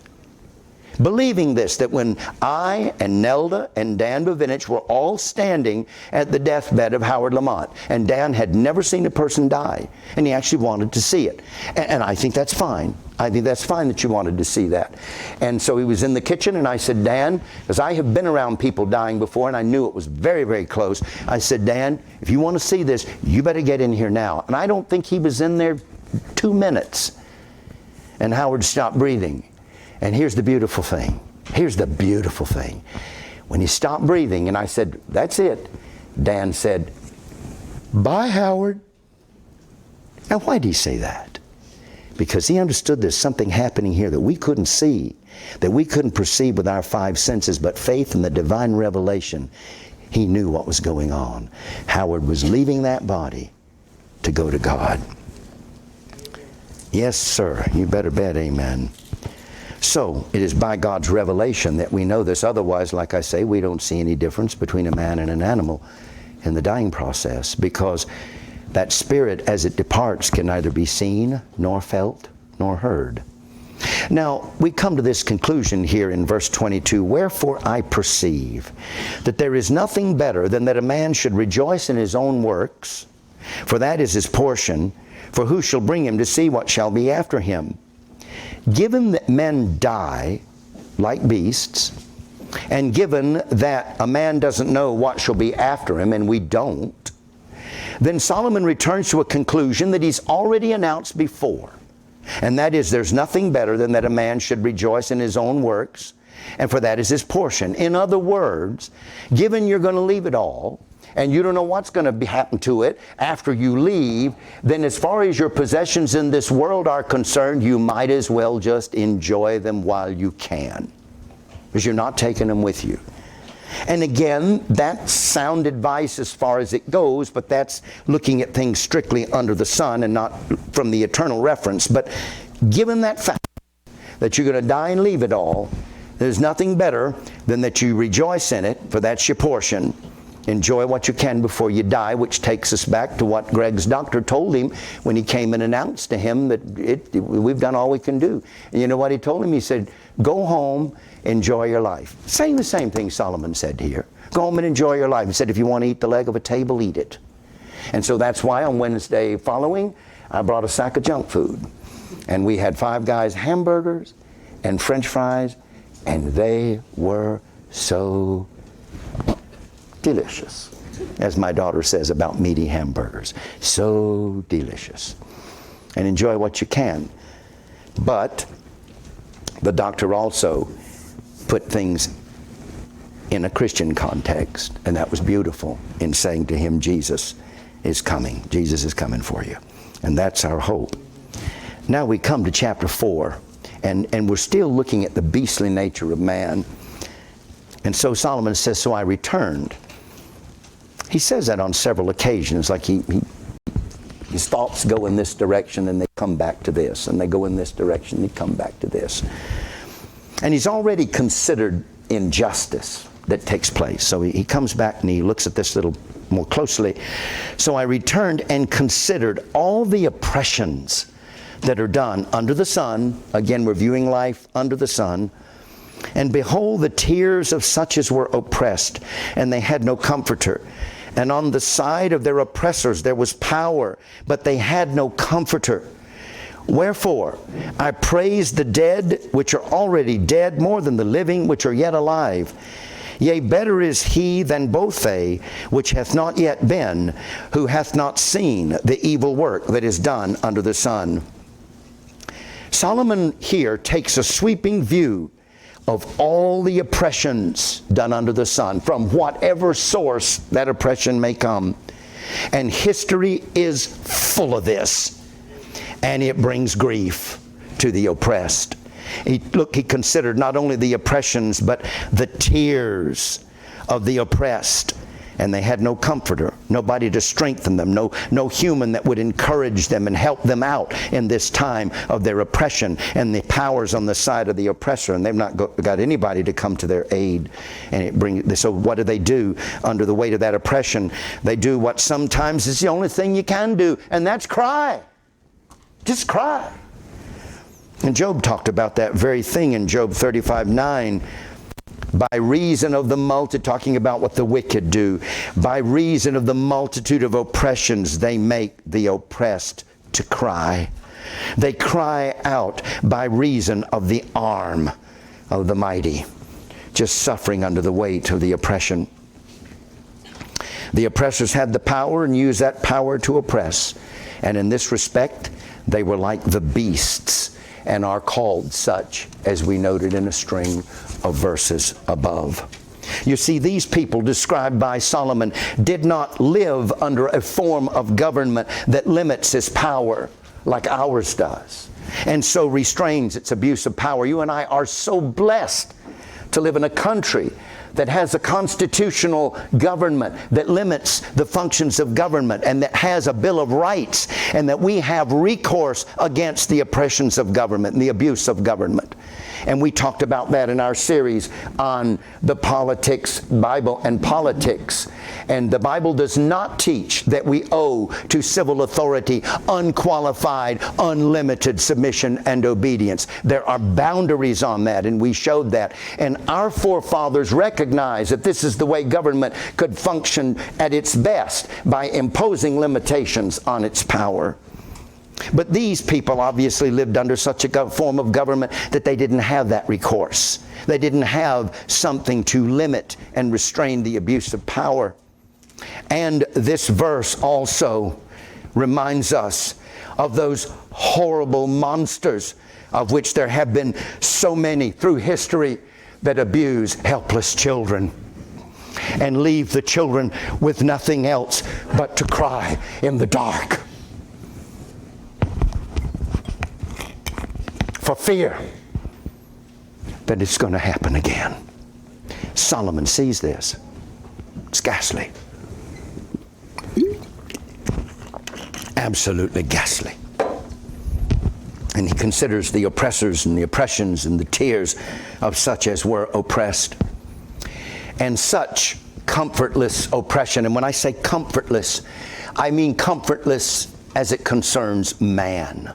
believing this, that when I and Nelda and Dan Bavinich were all standing at the deathbed of Howard Lamont, and Dan had never seen a person die, and he actually wanted to see it. And I think that's fine. I think that's fine that you wanted to see that. And so he was in the kitchen, and I said, Dan, because I have been around people dying before, and I knew it was very, very close. I said, Dan, if you want to see this, you better get in here now. And I don't think he was in there 2 minutes. And Howard stopped breathing. And here's the beautiful thing. Here's the beautiful thing. When he stopped breathing and I said, that's it, Dan said, bye, Howard. Now, why did he say that? Because he understood there's something happening here that we couldn't see, that we couldn't perceive with our five senses, but faith in the divine revelation. He knew what was going on. Howard was leaving that body to go to God. Yes, sir. You better bet, amen. So, it is by God's revelation that we know this. Otherwise, like I say, we don't see any difference between a man and an animal in the dying process, because that spirit, as it departs, can neither be seen, nor felt, nor heard. Now, we come to this conclusion here in verse 22. Wherefore I perceive that there is nothing better than that a man should rejoice in his own works, for that is his portion. For who shall bring him to see what shall be after him? Given that men die like beasts, and given that a man doesn't know what shall be after him, and we don't, then Solomon returns to a conclusion that he's already announced before. And that is, there's nothing better than that a man should rejoice in his own works, and for that is his portion. In other words, given you're going to leave it all, and you don't know what's going to happen to it after you leave, then as far as your possessions in this world are concerned, you might as well just enjoy them while you can, because you're not taking them with you. And again, that's sound advice as far as it goes, but that's looking at things strictly under the sun and not from the eternal reference. But given that fact that you're going to die and leave it all, there's nothing better than that you rejoice in it, for that's your portion. Enjoy what you can before you die, which takes us back to what Greg's doctor told him when he came and announced to him that we've done all we can do. And you know what he told him? He said, go home, enjoy your life. Saying the same thing Solomon said here. Go home and enjoy your life. He said, if you want to eat the leg of a table, eat it. And so that's why on Wednesday following, I brought a sack of junk food. And we had Five Guys hamburgers and French fries, and they were so delicious, as my daughter says about meaty hamburgers. So delicious. And enjoy what you can. But the doctor also put things in a Christian context, and that was beautiful in saying to him, Jesus is coming. Jesus is coming for you. And that's our hope. Now we come to chapter 4, and we're still looking at the beastly nature of man. And so Solomon says, so I returned. He says that on several occasions, like his thoughts go in this direction and they come back to this, and they go in this direction and they come back to this. And he's already considered injustice that takes place. So he comes back and he looks at this a little more closely. So I returned and considered all the oppressions that are done under the sun. Again, we're viewing life under the sun. And behold, the tears of such as were oppressed, and they had no comforter. And on the side of their oppressors there was power, but they had no comforter. Wherefore, I praise the dead which are already dead more than the living which are yet alive. Yea, better is he than both they which hath not yet been, who hath not seen the evil work that is done under the sun. Solomon here takes a sweeping view of all the oppressions done under the sun, from whatever source that oppression may come. And history is full of this. And it brings grief to the oppressed. He considered not only the oppressions, but the tears of the oppressed. And they had no comforter, nobody to strengthen them, no human that would encourage them and help them out in this time of their oppression, and the powers on the side of the oppressor, and they've not got anybody to come to their aid. And so what do? Under the weight of that oppression, they do what sometimes is the only thing you can do, and that's cry. Just cry. And Job talked about that very thing in Job 35:9. By reason of the multitude, talking about what the wicked do, by reason of the multitude of oppressions, they make the oppressed to cry. They cry out by reason of the arm of the mighty, just suffering under the weight of the oppression. The oppressors had the power and used that power to oppress. And in this respect, they were like the beasts. and are called such, as we noted in a string of verses above. You see, these people described by Solomon did not live under a form of government that limits his power like ours does, and so restrains its abuse of power. You and I are so blessed to live in a country that has a constitutional government that limits the functions of government, and that has a Bill of Rights, and that we have recourse against the oppressions of government and the abuse of government. And we talked about that in our series on the politics, Bible and politics. And the Bible does not teach that we owe to civil authority unqualified, unlimited submission and obedience. There are boundaries on that, and we showed that. And our forefathers recognized that this is the way government could function at its best, by imposing limitations on its power. But these people obviously lived under such a form of government that they didn't have that recourse. They didn't have something to limit and restrain the abuse of power. And this verse also reminds us of those horrible monsters, of which there have been so many through history, that abuse helpless children and leave the children with nothing else but to cry in the dark for fear that it's going to happen again. Solomon sees this. It's ghastly. Absolutely ghastly. And he considers the oppressors and the oppressions and the tears of such as were oppressed. And such comfortless oppression. And when I say comfortless, I mean comfortless as it concerns man.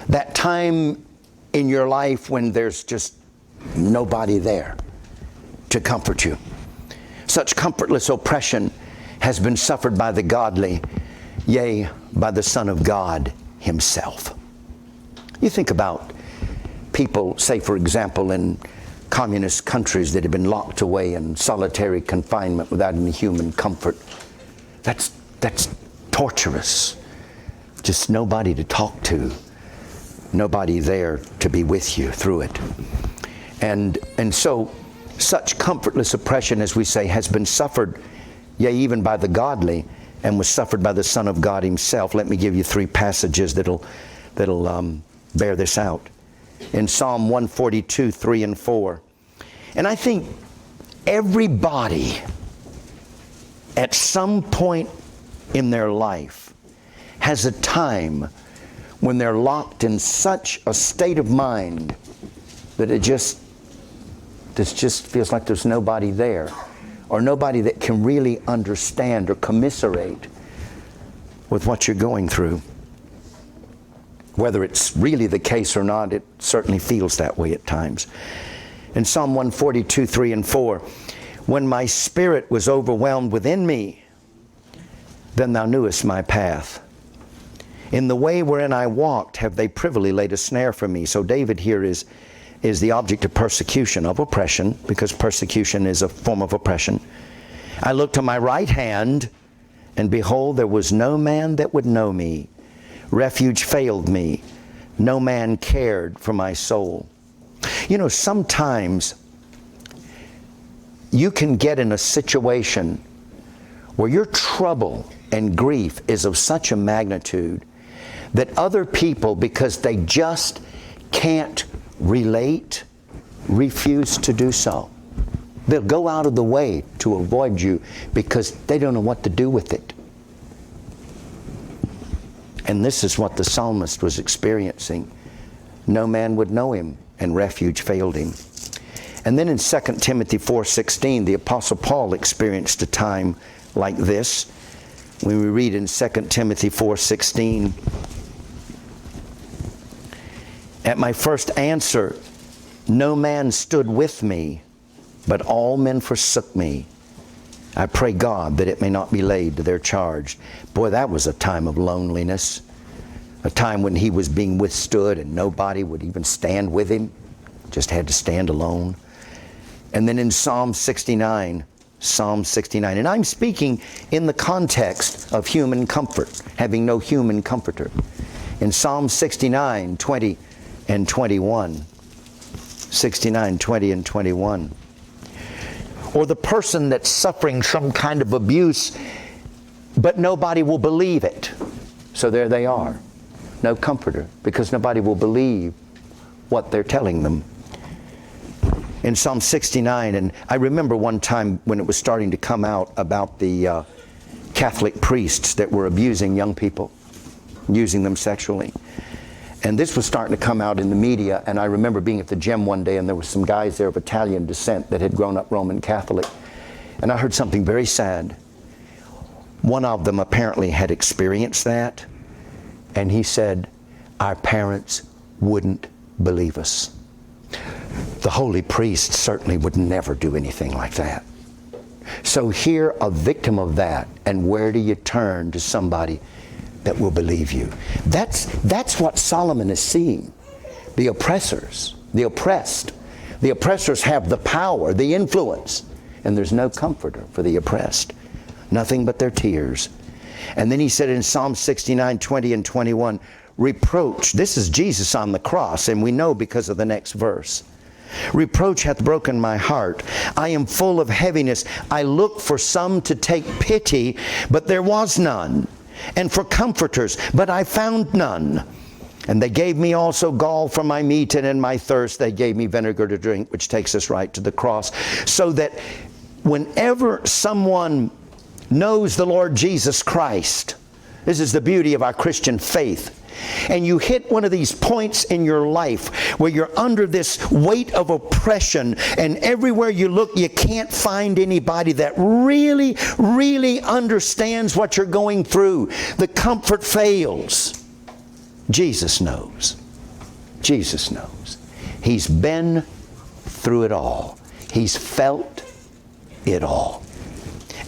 That time in your life when there's just nobody there to comfort you. Such comfortless oppression has been suffered by the godly, yea, by the Son of God himself. You think about people, say for example, in communist countries that have been locked away in solitary confinement without any human comfort. That's torturous. Just nobody to talk to. Nobody there to be with you through it. And so such comfortless oppression, as we say, has been suffered, yea, even by the godly, and was suffered by the Son of God himself. Let me give you 3 passages that'll bear this out. In Psalm 142, 3 and 4. And I think everybody at some point in their life has a time when they're locked in such a state of mind that it just feels like there's nobody there, or nobody that can really understand or commiserate with what you're going through. Whether it's really the case or not, it certainly feels that way at times. In Psalm 142, 3 and 4, when my spirit was overwhelmed within me, then thou knewest my path. In the way wherein I walked have they privily laid a snare for me. So David here is the object of persecution, of oppression, because persecution is a form of oppression. I looked to my right hand, and behold, there was no man that would know me. Refuge failed me. No man cared for my soul. You know, sometimes you can get in a situation where your trouble and grief is of such a magnitude that other people, because they just can't relate, refuse to do so. They'll go out of the way to avoid you because they don't know what to do with it. And this is what the psalmist was experiencing. No man would know him, and refuge failed him. And then in 2 Timothy 4:16, the Apostle Paul experienced a time like this. When we read in 2 Timothy 4:16, at my first answer, no man stood with me, but all men forsook me. I pray God that it may not be laid to their charge. Boy, that was a time of loneliness. A time when he was being withstood and nobody would even stand with him. Just had to stand alone. And then in Psalm 69, and I'm speaking in the context of human comfort, having no human comforter. In Psalm 69, 20 and 21. 69, 20, and 21. Or the person that's suffering some kind of abuse, but nobody will believe it. So there they are. No comforter, because nobody will believe what they're telling them. In Psalm 69, and I remember one time when it was starting to come out about the Catholic priests that were abusing young people, using them sexually. And this was starting to come out in the media, and I remember being at the gym one day, and there were some guys there of Italian descent that had grown up Roman Catholic. And I heard something very sad. One of them apparently had experienced that, and he said, our parents wouldn't believe us. The holy priest certainly would never do anything like that. So here, a victim of that, and where do you turn to somebody that will believe you? That's what Solomon is seeing. The oppressors, the oppressed. The oppressors have the power, the influence, and there's no comforter for the oppressed. Nothing but their tears. And then he said in Psalm 69, 20 and 21, reproach. This is Jesus on the cross, and we know because of the next verse. Reproach hath broken my heart. I am full of heaviness. I looked for some to take pity, but there was none. And for comforters, but I found none. And they gave me also gall for my meat, and in my thirst they gave me vinegar to drink, which takes us right to the cross. So that whenever someone knows the Lord Jesus Christ, this is the beauty of our Christian faith, and you hit one of these points in your life where you're under this weight of oppression, and everywhere you look you can't find anybody that really, really understands what you're going through. The comfort fails. Jesus knows. Jesus knows. He's been through it all. He's felt it all.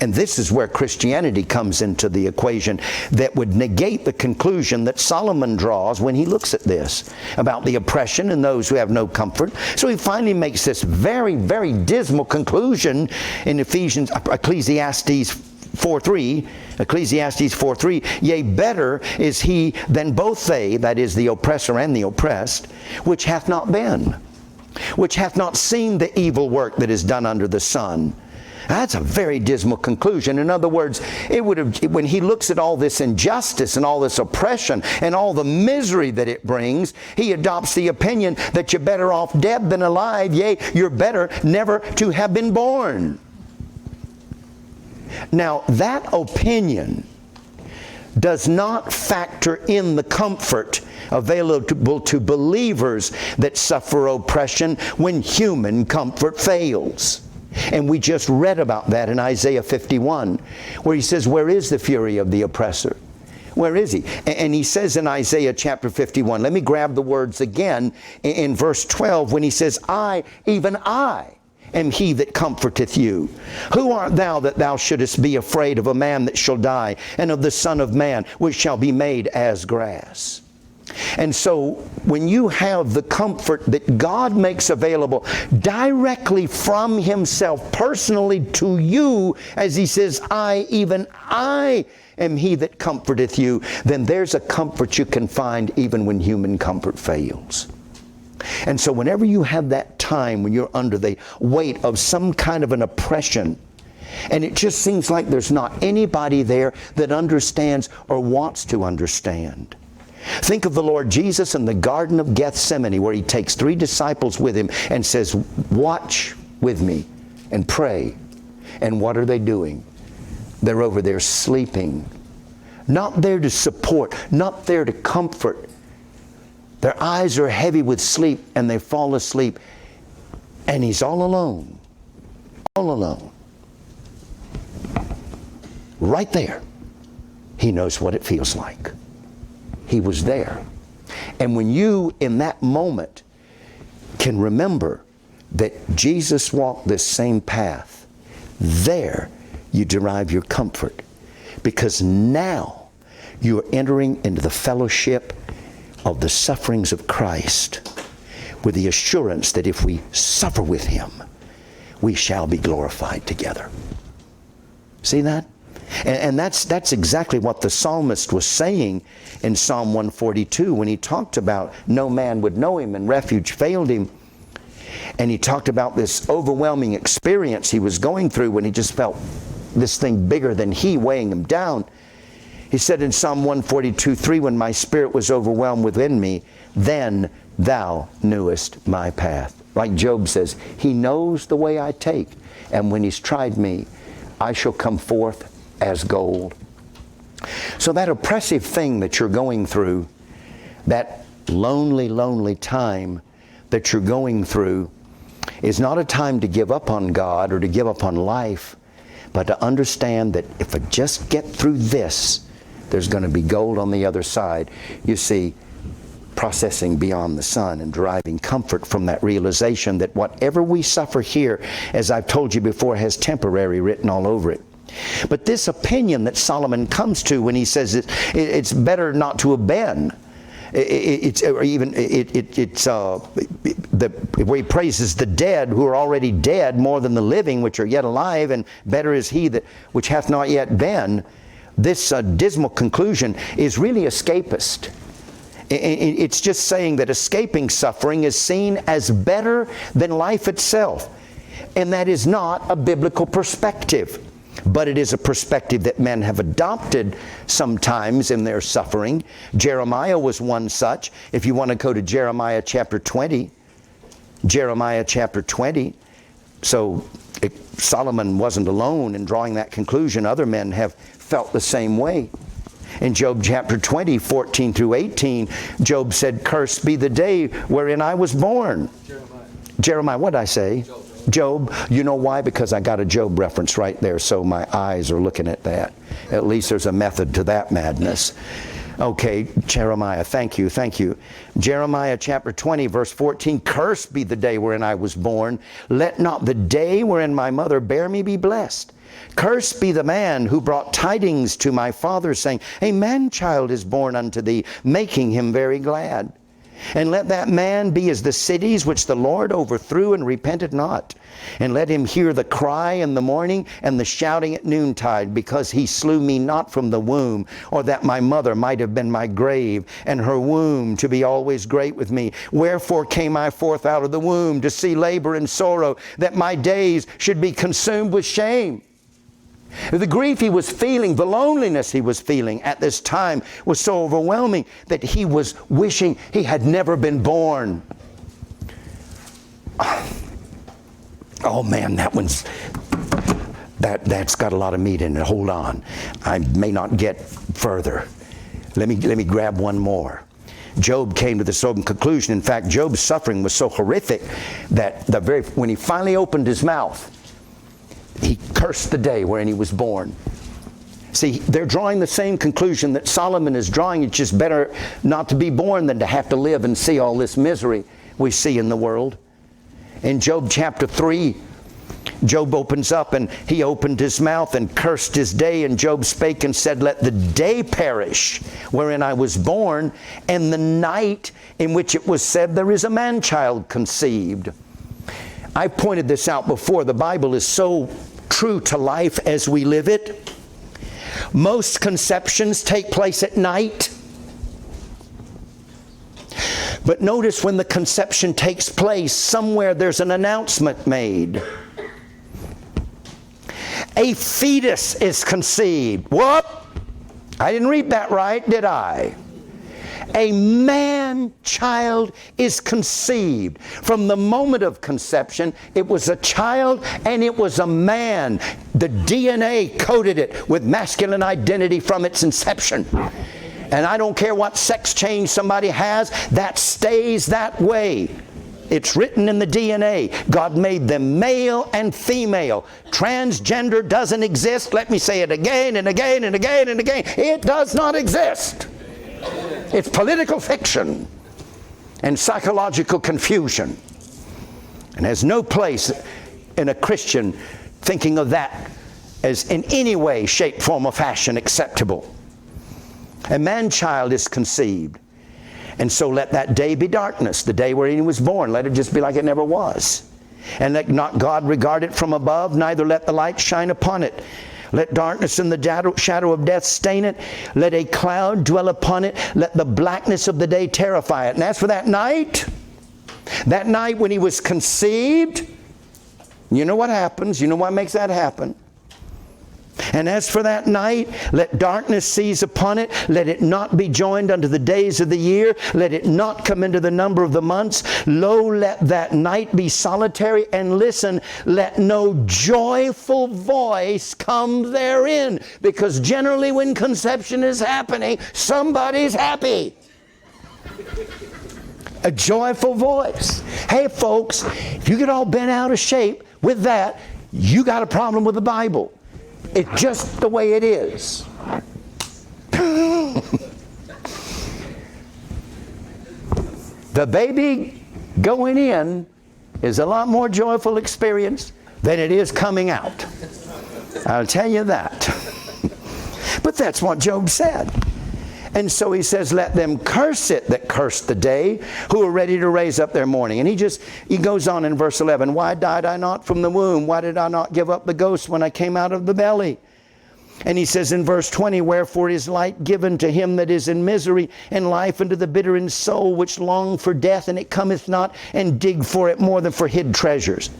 And this is where Christianity comes into the equation that would negate the conclusion that Solomon draws when he looks at this about the oppression and those who have no comfort. So he finally makes this very, very dismal conclusion in Ecclesiastes 4:3. Ecclesiastes 4:3, yea, better is he than both they, that is the oppressor and the oppressed, which hath not been, which hath not seen the evil work that is done under the sun. That's a very dismal conclusion. In other words, it would have, when he looks at all this injustice and all this oppression and all the misery that it brings, he adopts the opinion that you're better off dead than alive. Yea, you're better never to have been born. Now, that opinion does not factor in the comfort available to believers that suffer oppression when human comfort fails. And we just read about that in Isaiah 51, where he says, where is the fury of the oppressor? Where is he? And he says in Isaiah chapter 51, let me grab the words again in verse 12, when he says, I, even I, am he that comforteth you. Who art thou that thou shouldest be afraid of a man that shall die, and of the Son of Man, which shall be made as grass? And so when you have the comfort that God makes available directly from himself, personally to you, as he says, I, even I, am he that comforteth you, then there's a comfort you can find even when human comfort fails. And so whenever you have that time when you're under the weight of some kind of an oppression, and it just seems like there's not anybody there that understands or wants to understand. Think of the Lord Jesus in the Garden of Gethsemane, where he takes 3 disciples with him and says, watch with me and pray. And what are they doing? They're over there sleeping. Not there to support, not there to comfort. Their eyes are heavy with sleep, and they fall asleep. And he's all alone. All alone. Right there. He knows what it feels like. He was there. And when you, in that moment, can remember that Jesus walked this same path, there you derive your comfort. Because now you are entering into the fellowship of the sufferings of Christ with the assurance that if we suffer with him, we shall be glorified together. See that? And that's exactly what the psalmist was saying in Psalm 142 when he talked about no man would know him and refuge failed him. And he talked about this overwhelming experience he was going through when he just felt this thing bigger than he weighing him down. He said in Psalm 142:3, when my spirit was overwhelmed within me, then thou knewest my path. Like Job says, he knows the way I take, and when he's tried me, I shall come forth as gold. So that oppressive thing that you're going through, that lonely, lonely time that you're going through, is not a time to give up on God or to give up on life, but to understand that if I just get through this, there's going to be gold on the other side. You see, processing beyond the sun and deriving comfort from that realization that whatever we suffer here, as I've told you before, has temporary written all over it. But this opinion that Solomon comes to when he says it's better not to have been, where he praises the dead who are already dead more than the living which are yet alive, and better is he that which hath not yet been. This dismal conclusion is really escapist. It's just saying that escaping suffering is seen as better than life itself. And that is not a biblical perspective. But it is a perspective that men have adopted sometimes in their suffering. Jeremiah was one such. If you want to go to Jeremiah chapter 20. Jeremiah chapter 20. So Solomon wasn't alone in drawing that conclusion. Other men have felt the same way. In Job chapter 20, 14 through 18, Job said, "Cursed be the day wherein I was born." Jeremiah, what did I say? Job. You know why? Because I got a Job reference right there, so my eyes are looking at that. At least there's a method to that madness. Okay, Jeremiah, thank you. Jeremiah chapter 20, verse 14, "Cursed be the day wherein I was born. Let not the day wherein my mother bare me be blessed. Cursed be the man who brought tidings to my father, saying, A man-child is born unto thee, making him very glad. And let that man be as the cities which the Lord overthrew and repented not. And let him hear the cry in the morning and the shouting at noontide, because he slew me not from the womb, or that my mother might have been my grave, and her womb to be always great with me. Wherefore came I forth out of the womb to see labor and sorrow, that my days should be consumed with shame." The grief he was feeling, the loneliness he was feeling at this time was so overwhelming that he was wishing he had never been born. Oh man, that's got a lot of meat in it. Hold on. I may not get further. Let me grab one more. Job came to the same conclusion. In fact, Job's suffering was so horrific that when he finally opened his mouth, he cursed the day wherein he was born. See, they're drawing the same conclusion that Solomon is drawing. It's just better not to be born than to have to live and see all this misery we see in the world. In Job chapter 3, Job opens up, and he opened his mouth and cursed his day. And Job spake and said, "Let the day perish wherein I was born, and the night in which it was said, There is a man-child conceived." I pointed this out before. The Bible is so true to life as we live it. Most conceptions take place at night. But notice when the conception takes place, somewhere there's an announcement made. A fetus is conceived. What? I didn't read that right, did I? A man-child is conceived. From the moment of conception, it was a child and it was a man. The DNA coded it with masculine identity from its inception. And I don't care what sex change somebody has, that stays that way. It's written in the DNA. God made them male and female. Transgender doesn't exist. Let me say it again and again and again and again. It does not exist. It's political fiction and psychological confusion, and has no place in a Christian thinking of that as in any way, shape, form, or fashion acceptable. A man-child is conceived, and so let that day be darkness, the day wherein he was born. Let it just be like it never was. And let not God regard it from above, neither let the light shine upon it. Let darkness and the shadow of death stain it. Let a cloud dwell upon it. Let the blackness of the day terrify it. And as for that night when he was conceived, you know what happens. You know what makes that happen. And as for that night, let darkness seize upon it. Let it not be joined unto the days of the year. Let it not come into the number of the months. Lo, let that night be solitary. And listen, let no joyful voice come therein. Because generally when conception is happening, somebody's happy. A joyful voice. Hey folks, if you get all bent out of shape with that, you got a problem with the Bible. It's just the way it is. The baby going in is a lot more joyful experience than it is coming out. I'll tell you that. But that's what Job said. And so he says, let them curse it that curse the day, who are ready to raise up their mourning. And he goes on in verse 11, why died I not from the womb? Why did I not give up the ghost when I came out of the belly? And he says in verse 20, wherefore is light given to him that is in misery, and life unto the bitter in soul, which long for death, and it cometh not, and dig for it more than for hid treasures.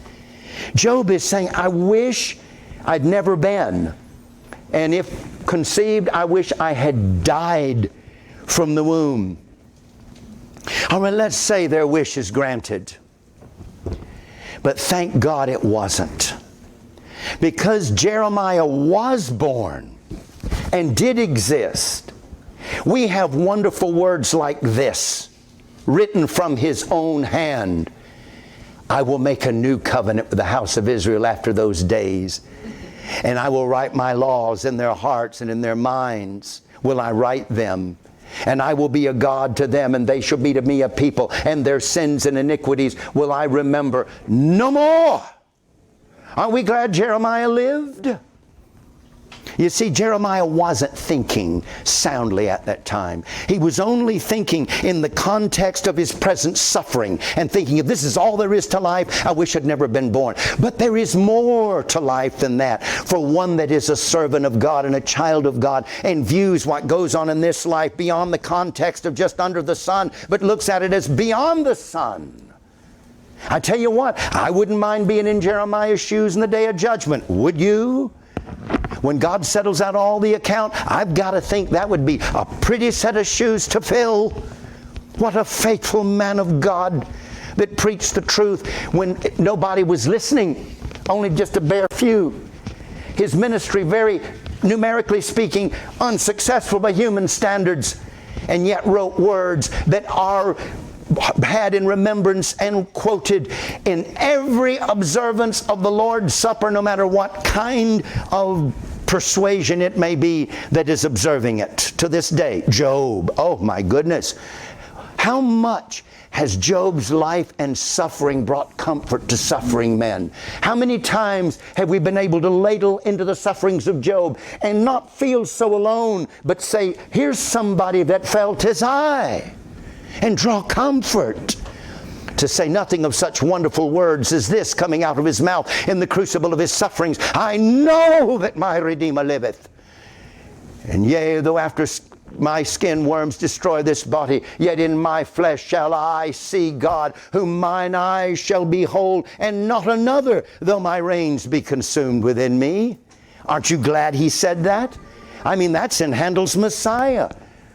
Job is saying, I wish I'd never been. And if conceived, I wish I had died from the womb. All right, let's say their wish is granted. But thank God it wasn't. Because Jeremiah was born and did exist, we have wonderful words like this, written from his own hand. I will make a new covenant with the house of Israel after those days. And I will write my laws in their hearts, and in their minds will I write them. And I will be a God to them, and they shall be to me a people. And their sins and iniquities will I remember no more. Aren't we glad Jeremiah lived? You see, Jeremiah wasn't thinking soundly at that time. He was only thinking in the context of his present suffering and thinking, if this is all there is to life, I wish I'd never been born. But there is more to life than that for one that is a servant of God and a child of God and views what goes on in this life beyond the context of just under the sun, but looks at it as beyond the sun. I tell you what, I wouldn't mind being in Jeremiah's shoes in the day of judgment. Would you? When God settles out all the account, I've got to think that would be a pretty set of shoes to fill. What a faithful man of God that preached the truth when nobody was listening, only just a bare few. His ministry, very numerically speaking, unsuccessful by human standards, and yet wrote words that are had in remembrance and quoted in every observance of the Lord's Supper, no matter what kind of persuasion it may be that is observing it to this day. Job, oh my goodness. How much has Job's life and suffering brought comfort to suffering men? How many times have we been able to ladle into the sufferings of Job and not feel so alone, but say, here's somebody that felt as I, and draw comfort? To say nothing of such wonderful words as this coming out of his mouth in the crucible of his sufferings. I know that my Redeemer liveth. And yea, though after my skin worms destroy this body, yet in my flesh shall I see God, whom mine eyes shall behold, and not another, though my reins be consumed within me. Aren't you glad he said that? I mean, that's in Handel's Messiah.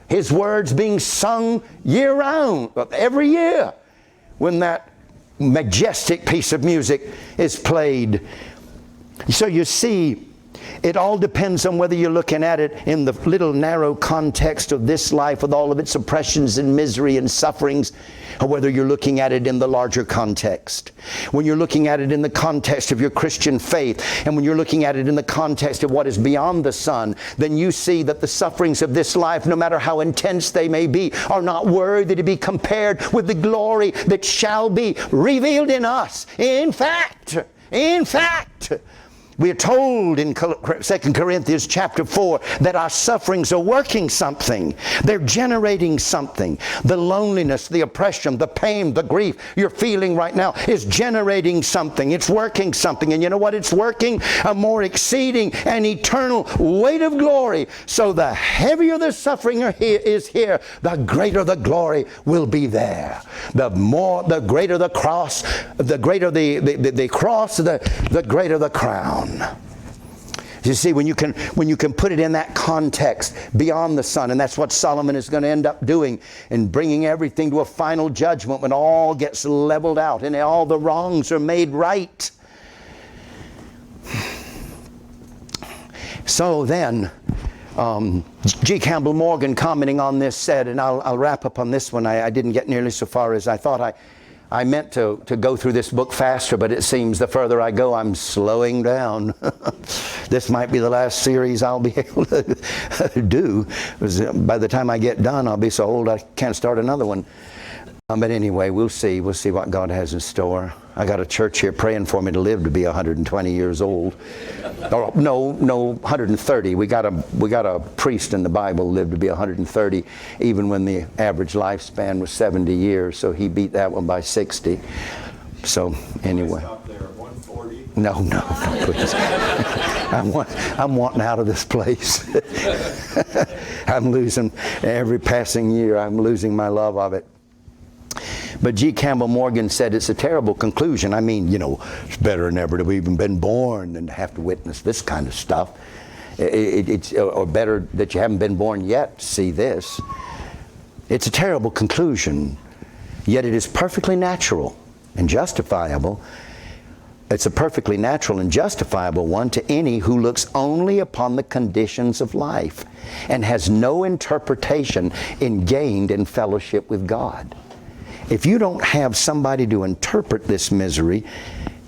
His words being sung year round, every year, when that majestic piece of music is played. So you see, it all depends on whether you're looking at it in the little narrow context of this life with all of its oppressions and misery and sufferings, or whether you're looking at it in the larger context. When you're looking at it in the context of your Christian faith, and when you're looking at it in the context of what is beyond the sun, then you see that the sufferings of this life, no matter how intense they may be, are not worthy to be compared with the glory that shall be revealed in us. In fact, We are told in 2 Corinthians chapter 4 that our sufferings are working something. They're generating something. The loneliness, the oppression, the pain, the grief you're feeling right now is generating something. It's working something. And you know what it's working? A more exceeding and eternal weight of glory. So the heavier the suffering is here, the greater the glory will be there. The greater the cross, the greater the cross, the greater the crown. You see, when you can put it in that context beyond the sun, and that's what Solomon is going to end up doing, and bringing everything to a final judgment when all gets leveled out and all the wrongs are made right. So then, G. Campbell Morgan, commenting on this, said, and I'll wrap up on this one. I didn't get nearly so far as I thought. I meant to go through this book faster, but it seems the further I go, I'm slowing down. This might be the last series I'll be able to do. By the time I get done, I'll be so old I can't start another one. But anyway, we'll see. We'll see what God has in store. I got a church here praying for me to live to be 120 years old. Or, no, 130. We got a priest in the Bible lived to be 130, even when the average lifespan was 70 years. So he beat that one by 60. So anyway. Stop there at 140. No, please. I'm wanting out of this place. I'm losing every passing year. I'm losing my love of it. But G. Campbell Morgan said it's a terrible conclusion. I mean, it's better never to have even been born than to have to witness this kind of stuff. Or better that you haven't been born yet to see this. It's a terrible conclusion, yet it is perfectly natural and justifiable. It's a perfectly natural and justifiable one to any who looks only upon the conditions of life and has no interpretation gained in fellowship with God. If you don't have somebody to interpret this misery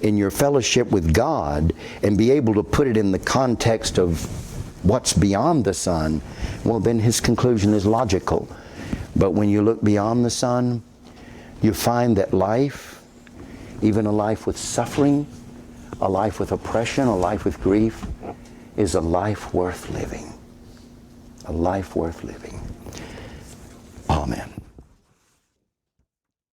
in your fellowship with God and be able to put it in the context of what's beyond the sun, well, then his conclusion is logical. But when you look beyond the sun, you find that life, even a life with suffering, a life with oppression, a life with grief, is a life worth living. A life worth living. Amen.